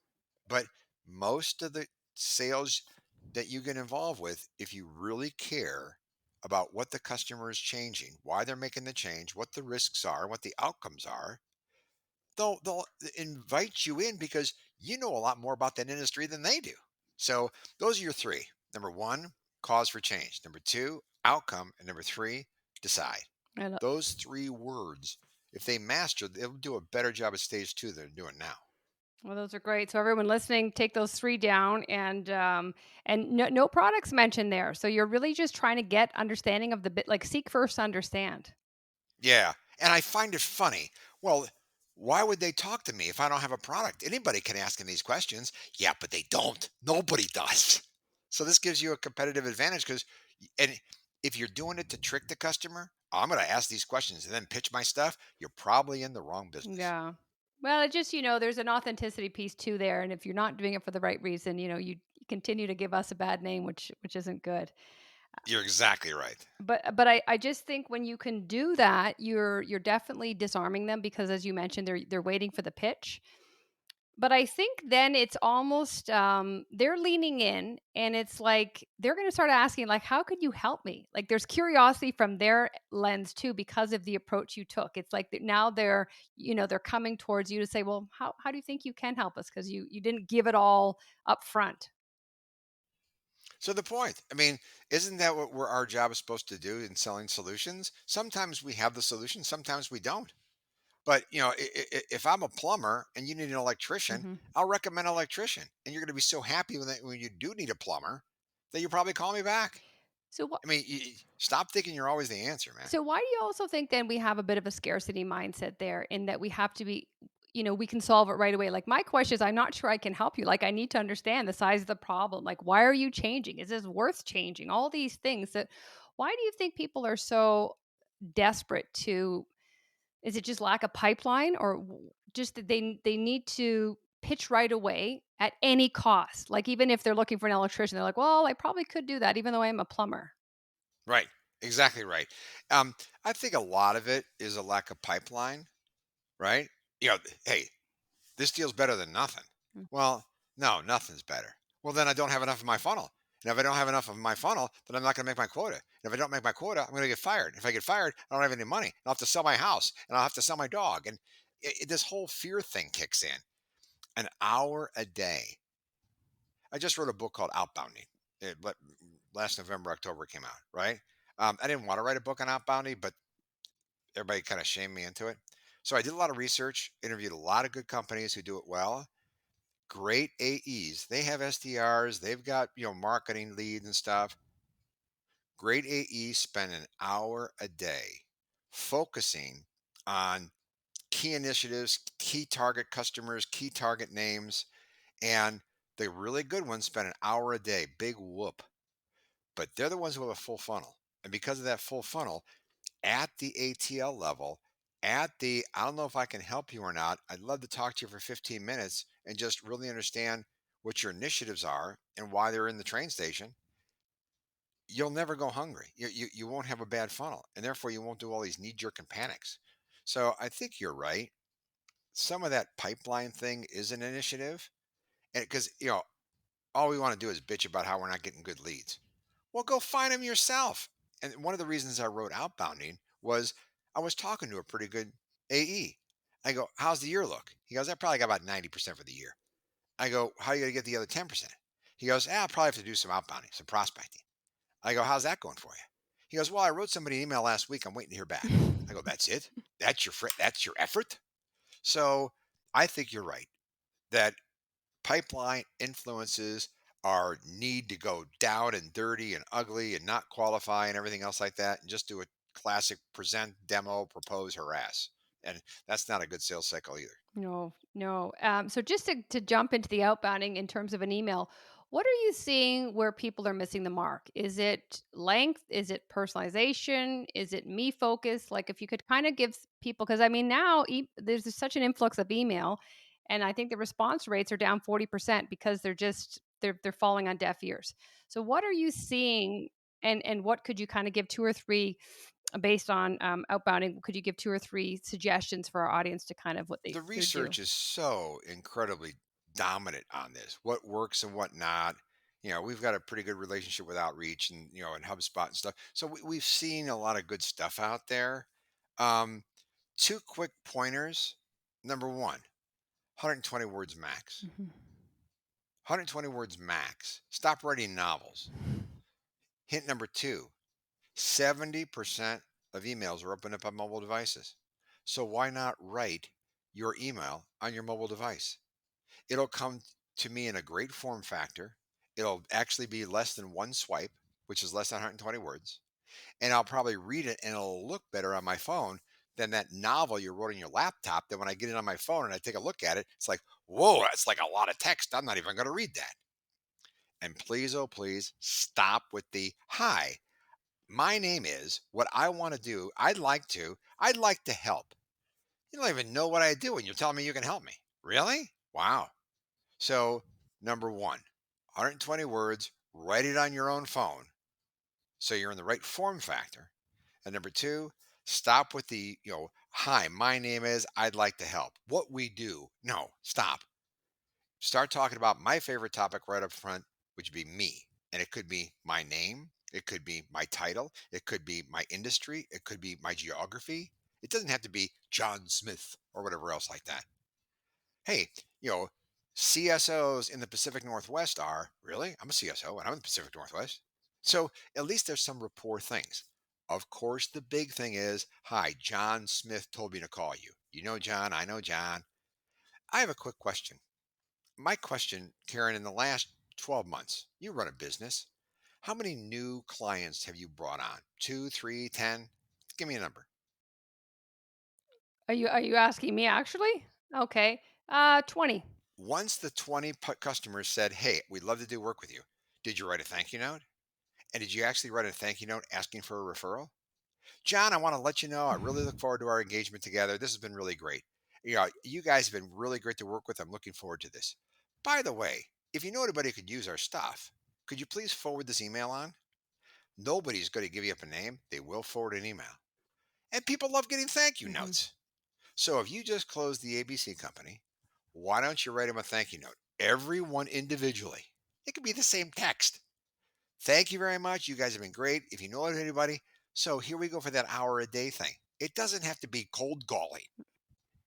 But most of the sales that you get involved with if you really care about what the customer is changing, why they're making the change, what the risks are, what the outcomes are. They'll invite you in because you know a lot more about that industry than they do. So those are your three. Number one, cause for change. Number two, outcome. And number three, decide. I lo Those three words, if they master, they'll do a better job at stage two than they're doing now. Well, those are great. So everyone listening, take those 3 down, and no products mentioned there. So you're really just trying to get understanding of the bit, like, seek first, understand. Yeah. And I find it funny. Well, why would they talk to me if I don't have a product? Anybody can ask them these questions. Yeah, but they don't. Nobody does. So this gives you a competitive advantage because, and if you're doing it to trick the customer, "Oh, I'm going to ask these questions and then pitch my stuff. You're probably in the wrong business. Yeah. Well, it just, there's an authenticity piece too there, and if you're not doing it for the right reason, you continue to give us a bad name, which isn't good. You're exactly right. But I just think when you can do that, you're definitely disarming them because, as you mentioned, they're waiting for the pitch. But I think then it's almost, they're leaning in, and it's like they're gonna start asking, like, "How could you help me?" Like, there's curiosity from their lens too because of the approach you took. It's like now they're coming towards you to say, "Well, how do you think you can help us? Because you didn't give it all up front." So the point, I mean, isn't that what our job is supposed to do in selling solutions? Sometimes we have the solution, sometimes we don't. But, if I'm a plumber and you need an electrician, Mhm. I'll recommend an electrician. And you're going to be so happy when you do need a plumber that you'll probably call me back. So what I mean, stop thinking you're always the answer, man. So why do you also think then we have a bit of a scarcity mindset there in that we have to be, we can solve it right away? Like, my question is, I'm not sure I can help you. Like, I need to understand the size of the problem. Like, why are you changing? Is this worth changing? All these things that why do you think people are so desperate to is it just lack of pipeline, or just that they need to pitch right away at any cost? Like, even if they're looking for an electrician, they're like, "Well, I probably could do that even though I'm a plumber." Right. Exactly right. Um, I think a lot of it is a lack of pipeline, right? Hey, this deal's better than nothing. Mm. Well, no, nothing's better. Well, then I don't have enough of my funnel. And if I don't have enough of my funnel, then I'm not going to make my quota. And if I don't make my quota, I'm going to get fired. If I get fired, I don't have any money. I'll have to sell my house and I'll have to sell my dog. And this whole fear thing kicks in. An hour a day. I just wrote a book called Outbounding. Last November, October it came out, right? I didn't want to write a book on outbounding, but everybody kind of shamed me into it. So I did a lot of research, interviewed a lot of good companies who do it well, great AEs. They have SDRs, they've got, marketing leads and stuff. Great AEs spend an hour a day focusing on key initiatives, key target customers, key target names, and the really good ones spend an hour a day. Big whoop. But they're the ones who have a full funnel. And because of that full funnel, at the ATL level, at the I don't know if I can help you or not. I'd love to talk to you for 15 minutes and just really understand what your initiatives are and why they're in the train station. You'll never go hungry. You won't have a bad funnel, and therefore you won't do all these knee jerk and panics. So I think you're right. Some of that pipeline thing is an initiative, and because all we want to do is bitch about how we're not getting good leads. Well, go find them yourself. And one of the reasons I wrote Outbounding was I was talking to a pretty good AE. I go, "How's the year look?" He goes, "I probably got about 90% for the year." I go, "How are you going to get the other 10%?" He goes, "I'll probably have to do some outbounding, some prospecting." I go, "How's that going for you?" He goes, "Well, I wrote somebody an email last week. I'm waiting to hear back." I go, "That's it? That's your effort?" So I think you're right that pipeline influences our need to go down and dirty and ugly and not qualify and everything else like that and just do a classic present, demo, propose, harass. And that's not a good sales cycle either. No, no. So just to jump into the outbounding in terms of an email, what are you seeing where people are missing the mark? Is it length? Is it personalization? Is it me focus? Like, if you could kind of give people, because I mean, now there's just such an influx of email, and I think the response rates are down 40% because they're falling on deaf ears. So what are you seeing, and what could you kind of give two or three based on outbounding? Could you give two or three suggestions for our audience to kind of what they The do? research is so incredibly dominant on this, what works and what not. We've got a pretty good relationship with Outreach and, and HubSpot and stuff. So we've seen a lot of good stuff out there. Um, Two quick pointers. Number one, 120 words max. Mhm. 120 words max. Stop writing novels. Hint number two, 70% of emails are opened up on mobile devices. So why not write your email on your mobile device? It'll come to me in a great form factor. It'll actually be less than one swipe, which is less than 120 words. And I'll probably read it and it'll look better on my phone than that novel you wrote on your laptop. That when I get it on my phone and I take a look at it, it's like, whoa, that's like a lot of text. I'm not even going to read that. And please, oh, please stop with the hi. My name is what I want to do. I'd like to help. You don't even know what I do and you're telling me you can help me. Really? Wow. So, number one, 120 words, write it on your own phone so you're in the right form factor. And number two, stop with the, hi, my name is, I'd like to help. What we do. No, stop. Start talking about my favorite topic right up front, which would be me. And it could be my name, it could be my title, it could be my industry, it could be my geography. It doesn't have to be John Smith or whatever else like that. Hey, you know, CSOs in the Pacific Northwest are really, I'm a CSO and I'm in the Pacific Northwest. So at least there's some rapport things. Of course, the big thing is, hi, John Smith told me to call you. You know John, I know John. I have a quick question. My question, Karen, in the last 12 months, you run a business. How many new clients have you brought on? Two, three, 10? Give me a number. Are you asking me actually? Okay. 20. Once the 20 customers said, hey, we'd love to do work with you, did you write a thank you note? And did you actually write a thank you note asking for a referral? John, I want to let you know I really look forward to our engagement together. This has been really great. You guys have been really great to work with. I'm looking forward to this. By the way, if you know anybody who could use our stuff, could you please forward this email on? Nobody's going to give you up a name. They will forward an email. And people love getting thank you Mhm. notes. So if you just closed the ABC company, why don't you write them a thank you note? Everyone individually. It could be the same text. Thank you very much. You guys have been great. If you know anybody, so here we go for that hour a day thing. It doesn't have to be cold calling.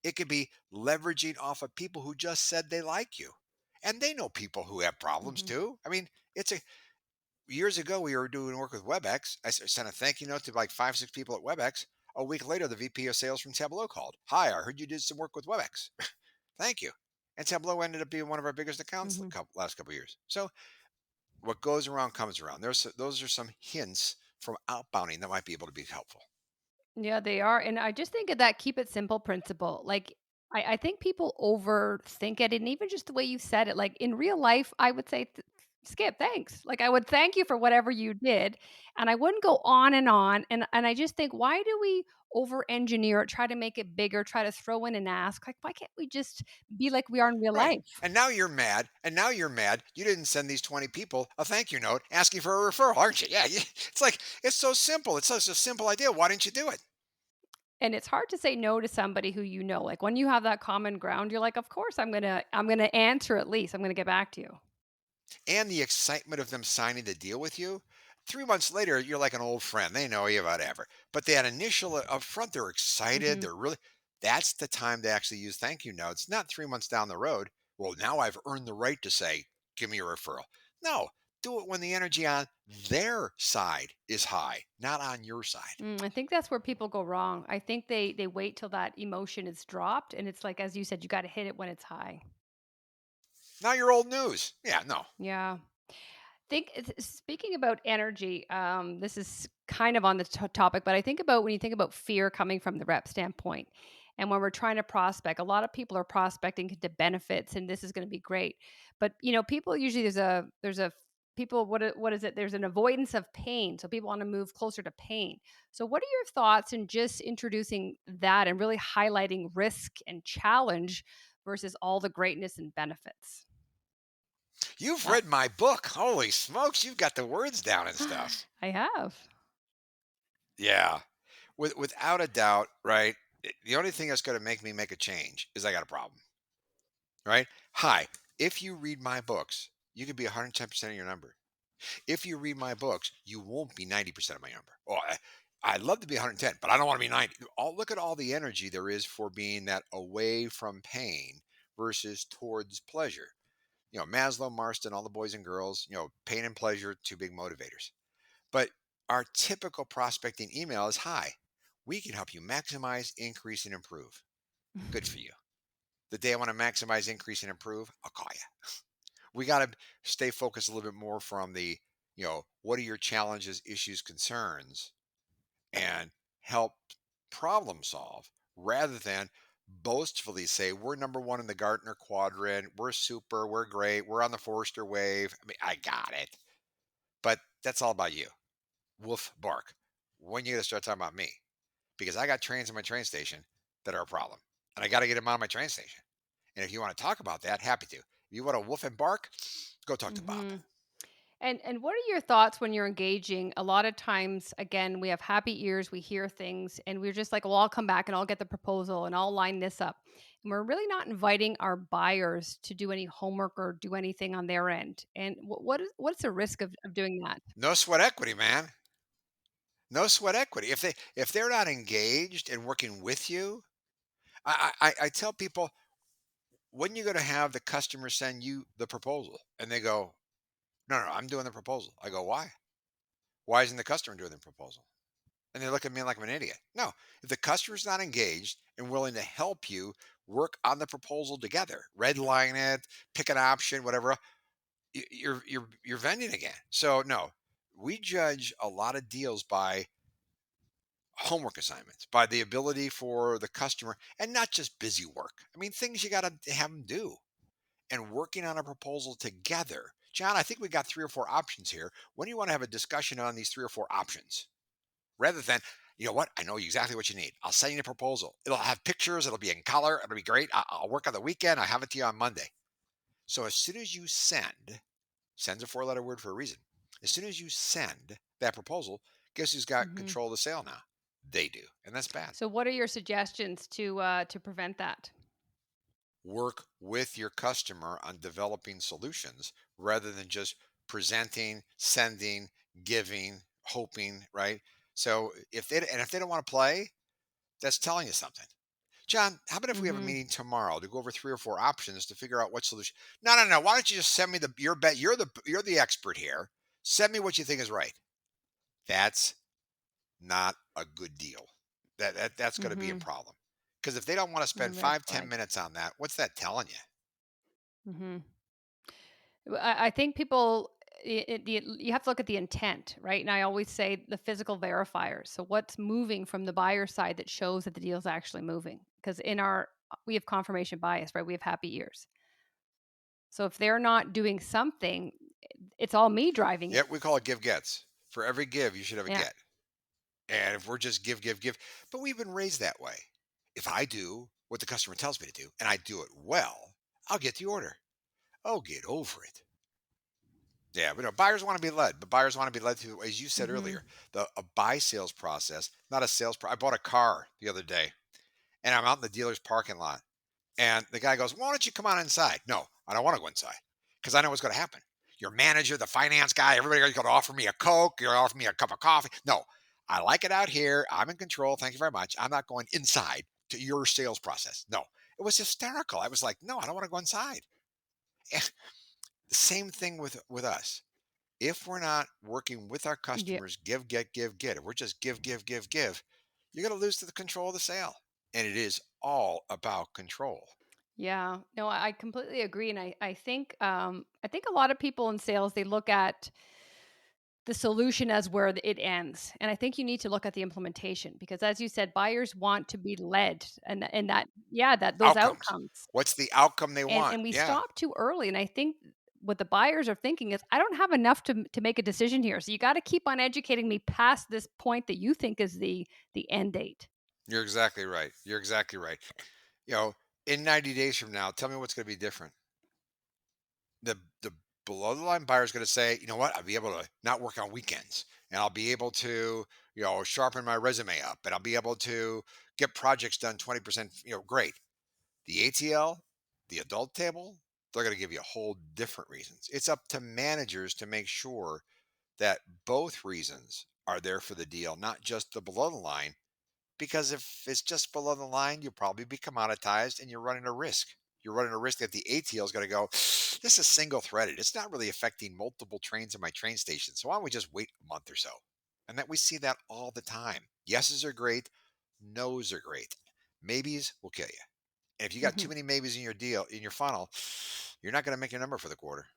It could be leveraging off of people who just said they like you. And they know people who have problems Mhm. too. I mean, it's a years ago we were doing work with WebEx. Sent a thank you note to like 5, 6 people at WebEx. A week later, the VP of sales from Tableau called. Hi, I heard you did some work with WebEx. Thank you. And Tableau ended up being one of our biggest accounts the Mhm. last couple of years. So what goes around comes around. Those are some hints from outbounding that might be able to be helpful. Yeah, they are, and I just think of that keep it simple principle. Like, I think people overthink it, and even just the way you said it, like in real life, I would say, "Skip, thanks." Like I would thank you for whatever you did, and I wouldn't go on and on. And I just think, why do we over engineer it, try to make it bigger, try to throw in an ask? Like, why can't we just be like we are in real Right. life? And now you're mad. And now you're mad. You didn't send these 20 people a thank you note asking for a referral, aren't you? Yeah. It's like, it's so simple. It's such a simple idea. Why didn't you do it? And it's hard to say no to somebody who you know. Like when you have that common ground, you're like, of course I'm gonna answer at least. I'm gonna get back to you. And the excitement of them signing the deal with you. 3 months later, you're like an old friend. They know you, whatever. But that initial upfront, they're excited. Mhm. They're really, that's the time to actually use thank you notes, not 3 months down the road. Well, now I've earned the right to say, give me a referral. No, do it when the energy on their side is high, not on your side. I think that's where people go wrong. I think they wait till that emotion is dropped, and it's like, as you said, you got to hit it when it's high. Now you're old news. Yeah, no. Yeah. Speaking about energy, this is kind of on the topic, but I think about when you think about fear coming from the rep standpoint, and when we're trying to prospect, a lot of people are prospecting into benefits, and this is going to be great. But people usually there's a people what is it? There's an avoidance of pain, so people want to move closer to pain. So, what are your thoughts in just introducing that and really highlighting risk and challenge versus all the greatness and benefits? You've Uh, read my book. Holy smokes, you've got the words down and stuff. I have. Yeah. Without a doubt, right? The only thing that's going to make me make a change is I got a problem, right? Hi, if you read my books, you could be 110% of your number. If you read my books, you won't be 90% of my number. Oh, I'd love to be 110, but I don't want to be 90. Look at all the energy there is for being that away from pain versus towards pleasure. Maslow, Marston, all the boys and girls, pain and pleasure, two big motivators. But our typical prospecting email is, hi, we can help you maximize, increase, and improve. Good for you. The day I want to maximize, increase, and improve, I'll call you. We got to stay focused a little bit more from the, what are your challenges, issues, concerns, and help problem solve rather than boastfully say, we're number one in the Gartner quadrant, we're super, we're great, we're on the Forrester wave. I mean, I got it. But that's all about you. Woof bark. When you going to start talking about me? Because I got trains in my train station that are a problem. And I got to get them out of my train station. And if you want to talk about that, happy to. If you want to woof and bark, go talk to Bob. Hmm. And what are your thoughts when you're engaging? A lot of times, again, we have happy ears, we hear things, and we're just like, well, I'll come back and I'll get the proposal and I'll line this up. And we're really not inviting our buyers to do any homework or do anything on their end. And what's the risk of doing that? No sweat equity, man. No sweat equity. If they're not engaged and working with you, I tell people, when you going to have the customer send you the proposal, and they go, no, no, I'm doing the proposal. I go, why? Why isn't the customer doing the proposal? And they look at me like I'm an idiot. No, if the customer's not engaged and willing to help you work on the proposal together, redline it, pick an option, whatever, you're vending again. So no, we judge a lot of deals by homework assignments, by the ability for the customer, and not just busy work. I mean, things you got to have them do, and working on a proposal together. John, I think we got three or four options here. When do you want to have a discussion on these three or four options? Rather than, you know what, I know exactly what you need. I'll send you a proposal. It'll have pictures. It'll be in color. It'll be great. I'll work on the weekend. I'll have it to you on Monday. So as soon as you send's a four-letter word for a reason. As soon as you send that proposal, guess who's got Hmm. control of the sale now? They do, and that's bad. So, what are your suggestions to prevent that? Work with your customer on developing solutions rather than just presenting, sending, giving, hoping, right? So if they don't want to play, that's telling you something. John, how about if we have a Hmm. meeting tomorrow to go over three or four options to figure out what solution? No, no, no. Why don't you just send me your bet? You're the expert here. Send me what you think is right. That's not a good deal. That's going to be a Hmm. problem. Because if they don't want to spend Red 5-10 flag. minutes on that, what's that telling you? Hmm. I think people you have to look at the intent, right? And I always say the physical verifier. So what's moving from the buyer side that shows that the deal is actually moving? Because in our we have confirmation bias, right? We have happy ears. So if they're not doing something, it's all me driving Yeah, it. we call it give gets. For every give, you should have a Yeah. get. And if we're just give, give, give, but we've been raised that way. If I do what the customer tells me to do and I do it well, I'll get the order. Oh, get over it. Yeah, but no, buyers want to be led, but buyers want to be led through, as you said Mhm. earlier, a buy sales process, not a sales. I bought a car the other day, and I'm out in the dealer's parking lot, and the guy goes, "Why don't you come on inside?" No, I don't want to go inside because I know what's going to happen. Your manager, the finance guy, everybody's going to offer me a Coke. You're going to offer me a cup of coffee. No, I like it out here. I'm in control. Thank you very much. I'm not going inside to your sales process. No, it was hysterical. I was like, no, I don't want to go inside. The same thing with us. If we're not working with our Yeah. customers, give, get, give, get. If we're just give, give, give, give, you're going to lose to the control of the sale. And it is all about control. Yeah. No, I completely agree, and I think a lot of people in sales, they look at the solution as where it ends. And I think you need to look at the implementation because as you said, buyers want to be led and that yeah, that those Outcomes. outcomes. What's the outcome they And want? we Yeah, stop too early. And I think what the buyers are thinking is I don't have enough to make a decision here. So you got to keep on educating me past this point that you think is the end date. you're exactly right. You're exactly right. You know, in 90 days from now, tell me what's going to be different. The below the line buyer is going to say, you know what, I'll be able to not work on weekends, and I'll be able to, sharpen my resume up, and I'll be able to get projects done 20%. Great. The ATL, the adult table. they're going to give you a whole different reasons. It's up to managers to make sure that both reasons are there for the deal, not just the below the line. Because if it's just below the line, you'll probably be commoditized and you're running a risk. You're running a risk that the ATL is going to go, this is single threaded. It's not really affecting multiple trains in my train station. So why don't we just wait a month or so? And that we see that all the time. Yeses are great. Nos are great. Maybes will kill you. And if you got too Mhm. many maybes in your deal, in your funnel, you're not going to make your number for the quarter.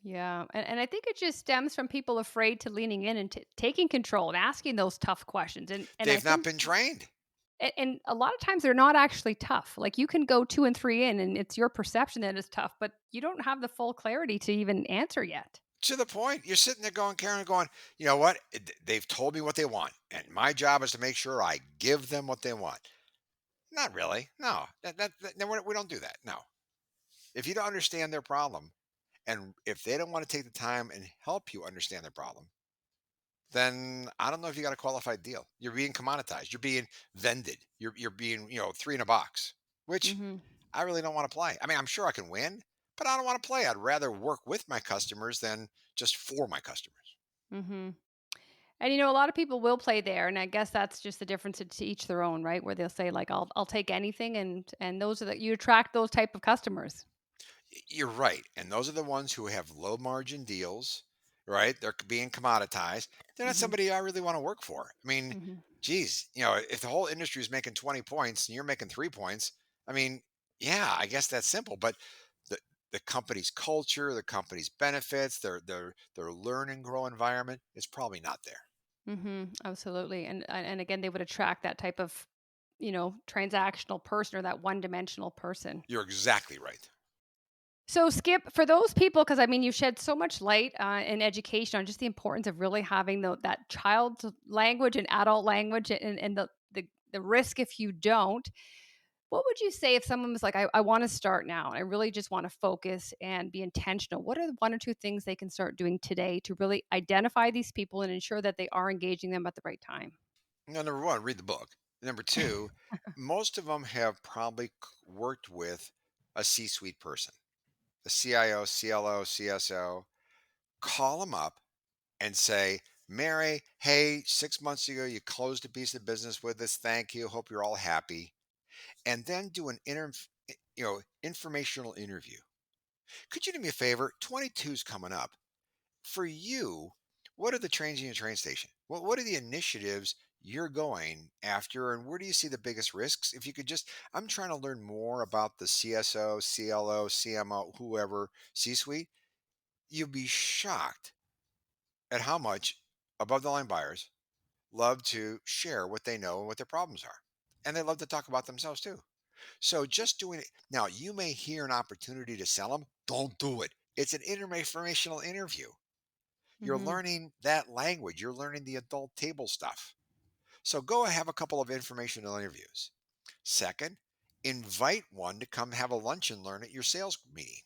Yeah, and I think it just stems from people afraid to leaning in and taking control and asking those tough questions, and I They've not think been trained. and a lot of times they're not actually tough. Like, you can go 2 and 3 in, and it's your perception that it's tough, but you don't have the full clarity to even answer yet. To the point, you're sitting there going, Karen, going, you know what? They've told me what they want, and my job is to make sure I give them what they want. Not really. No, no, we don't do that. No. If you don't understand their problem, and if they don't want to take the time and help you understand their problem, then I don't know if you got a qualified deal. You're being commoditized. You're being vended. You're being, three in a box, which Mhm. I really don't want to play. I mean, I'm sure I can win, but I don't want to play. I'd rather work with my customers than just for my customers. Mhm. And, a lot of people will play there, and I guess that's just the difference, to each their own, right? Where they'll say, like, I'll take anything," and those are you attract those type of customers. You're right. And those are the ones who have low margin deals, right? They're being commoditized. They're not Mhm. somebody I really want to work for. I mean, Mhm. geez, if the whole industry is making 20 points and you're making 3 points, I mean, yeah, I guess that's simple. But the the company's culture, the company's benefits, their learn and grow environment is probably not there. Mhm. Absolutely. And again, they would attract that type of, transactional person or that one-dimensional person. You're exactly right. So, Skip, for those people, because I mean, you've shed so much light in education on just the importance of really having that child language and adult language, and the risk if you don't. What would you say if someone was like, I want to start now, and I really just want to focus and be intentional? What are the one or two things they can start doing today to really identify these people and ensure that they are engaging them at the right time? No, number one, read the book. Number two, most of them have probably worked with a C-suite person, the CIO, CLO, CSO. Call them up and say, Mary, hey, 6 months ago you closed a piece of business with us. Thank you. Hope you're all happy. And then do an informational interview. Could you do me a favor? 22's coming up. For you, what are the trains in your train station? What are the initiatives you're going after, and where do you see the biggest risks? If you could just, I'm trying to learn more about the CSO, CLO, CMO, whoever, C suite. You'd be shocked at how much above the line buyers love to share what they know and what their problems are. And they love to talk about themselves too. So just doing it now, you may hear an opportunity to sell them. Don't do it. It's an informational interview. You're Hmm. learning that language. You're learning the adult table stuff. So go have a couple of informational interviews. Second, invite one to come have a lunch and learn at your sales meeting.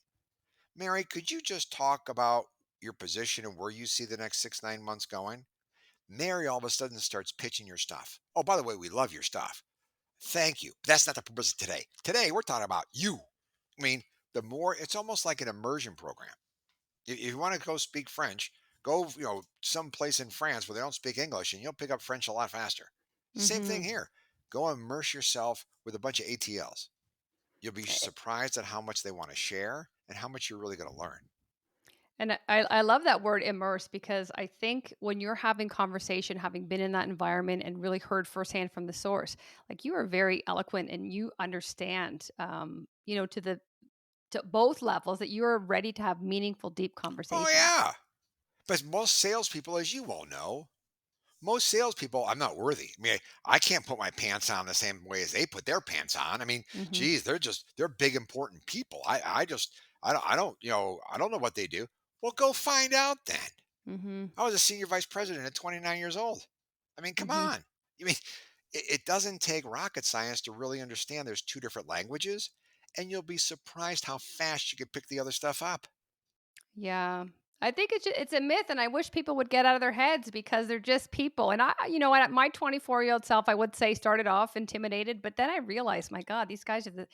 Mary, could you just talk about your position and where you see the next 6, 9 months going? Mary all of a sudden starts pitching your stuff. Oh, by the way, we love your stuff. Thank you. But that's not the purpose of today. Today, we're talking about you. I mean, the more, it's almost like an immersion program. If you want to go speak French, go, someplace in France where they don't speak English and you'll pick up French a lot faster. Same thing Hmm. here. Go immerse yourself with a bunch of ATLs. You'll be surprised at how much they want to share and how much you're really going to learn. And I love that word immerse, because I think when you're having conversation, having been in that environment and really heard firsthand from the source, like, you are very eloquent and you understand, to both levels, that you are ready to have meaningful, deep Oh, conversations. yeah. But most salespeople, as you all know, most salespeople, I'm not worthy. I mean, I can't put my pants on the same way as they put their pants on. I mean, Hmm. geez, they're big important people. I don't know what they do. Well, go find out then. Hmm. I was a senior vice president at 29 years old. I mean, come Hmm. on. I mean, it doesn't take rocket science to really understand there's two different languages, and you'll be surprised how fast you can pick the other stuff up. Yeah. I think it's a myth, and I wish people would get out of their heads because they're just people. And at my 24-year-old self, I would say started off intimidated, but then I realized, my God, these guys are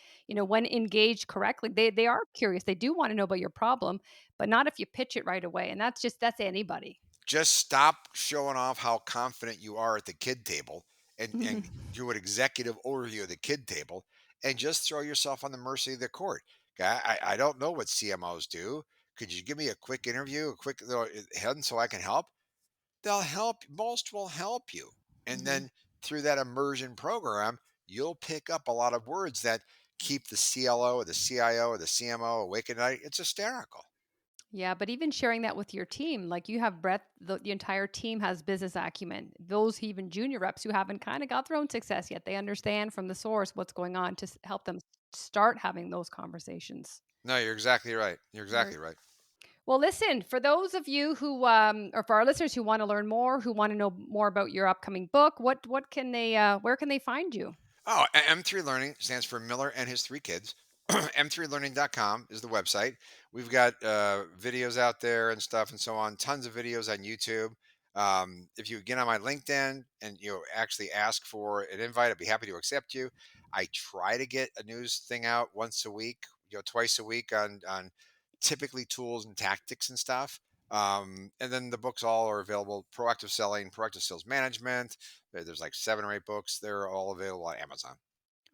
when engaged correctly, they are curious. They do want to know about your problem, but not if you pitch it right away. And that's anybody. Just stop showing off how confident you are at the kid table and Mhm. do an executive overview of the kid table and just throw yourself on the mercy of the court. I don't know what CMOs do. Could you give me a quick interview, a quick little head so I can help? They'll help. Most will help you. And Mhm. then through that immersion program, you'll pick up a lot of words that keep the CLO or the CIO or the CMO awake at night. It's hysterical. Yeah, but even sharing that with your team, like you have breadth, the entire team has business acumen. Those even junior reps who haven't kind of got their own success yet, they understand from the source what's going on to help them start having those conversations. No, you're exactly right. You're Very exactly right. well. Listen, for those of you who, or for our listeners who want to learn more, who want to know more about your upcoming book, what can they, where can they find you? Oh, M3 Learning stands for Miller and his three kids. M3learning.com is the website. We've got videos out there and stuff and so on, tons of videos on YouTube. If you get on my LinkedIn and you actually ask for an invite, I'd be happy to accept you. I try to get a news thing out once a week, twice a week on typically tools and tactics and stuff. And then the books all are available: proactive selling, proactive sales management. There's like 7 or 8 books. They're all available on Amazon.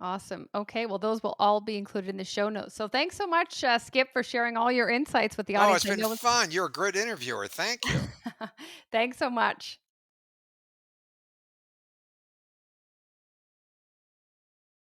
Awesome. Okay, well, those will all be included in the show notes. So thanks so much, Skip, for sharing all your insights with the Oh, audience. it's I been know it's fun. You're a great interviewer. Thank you. thanks so much.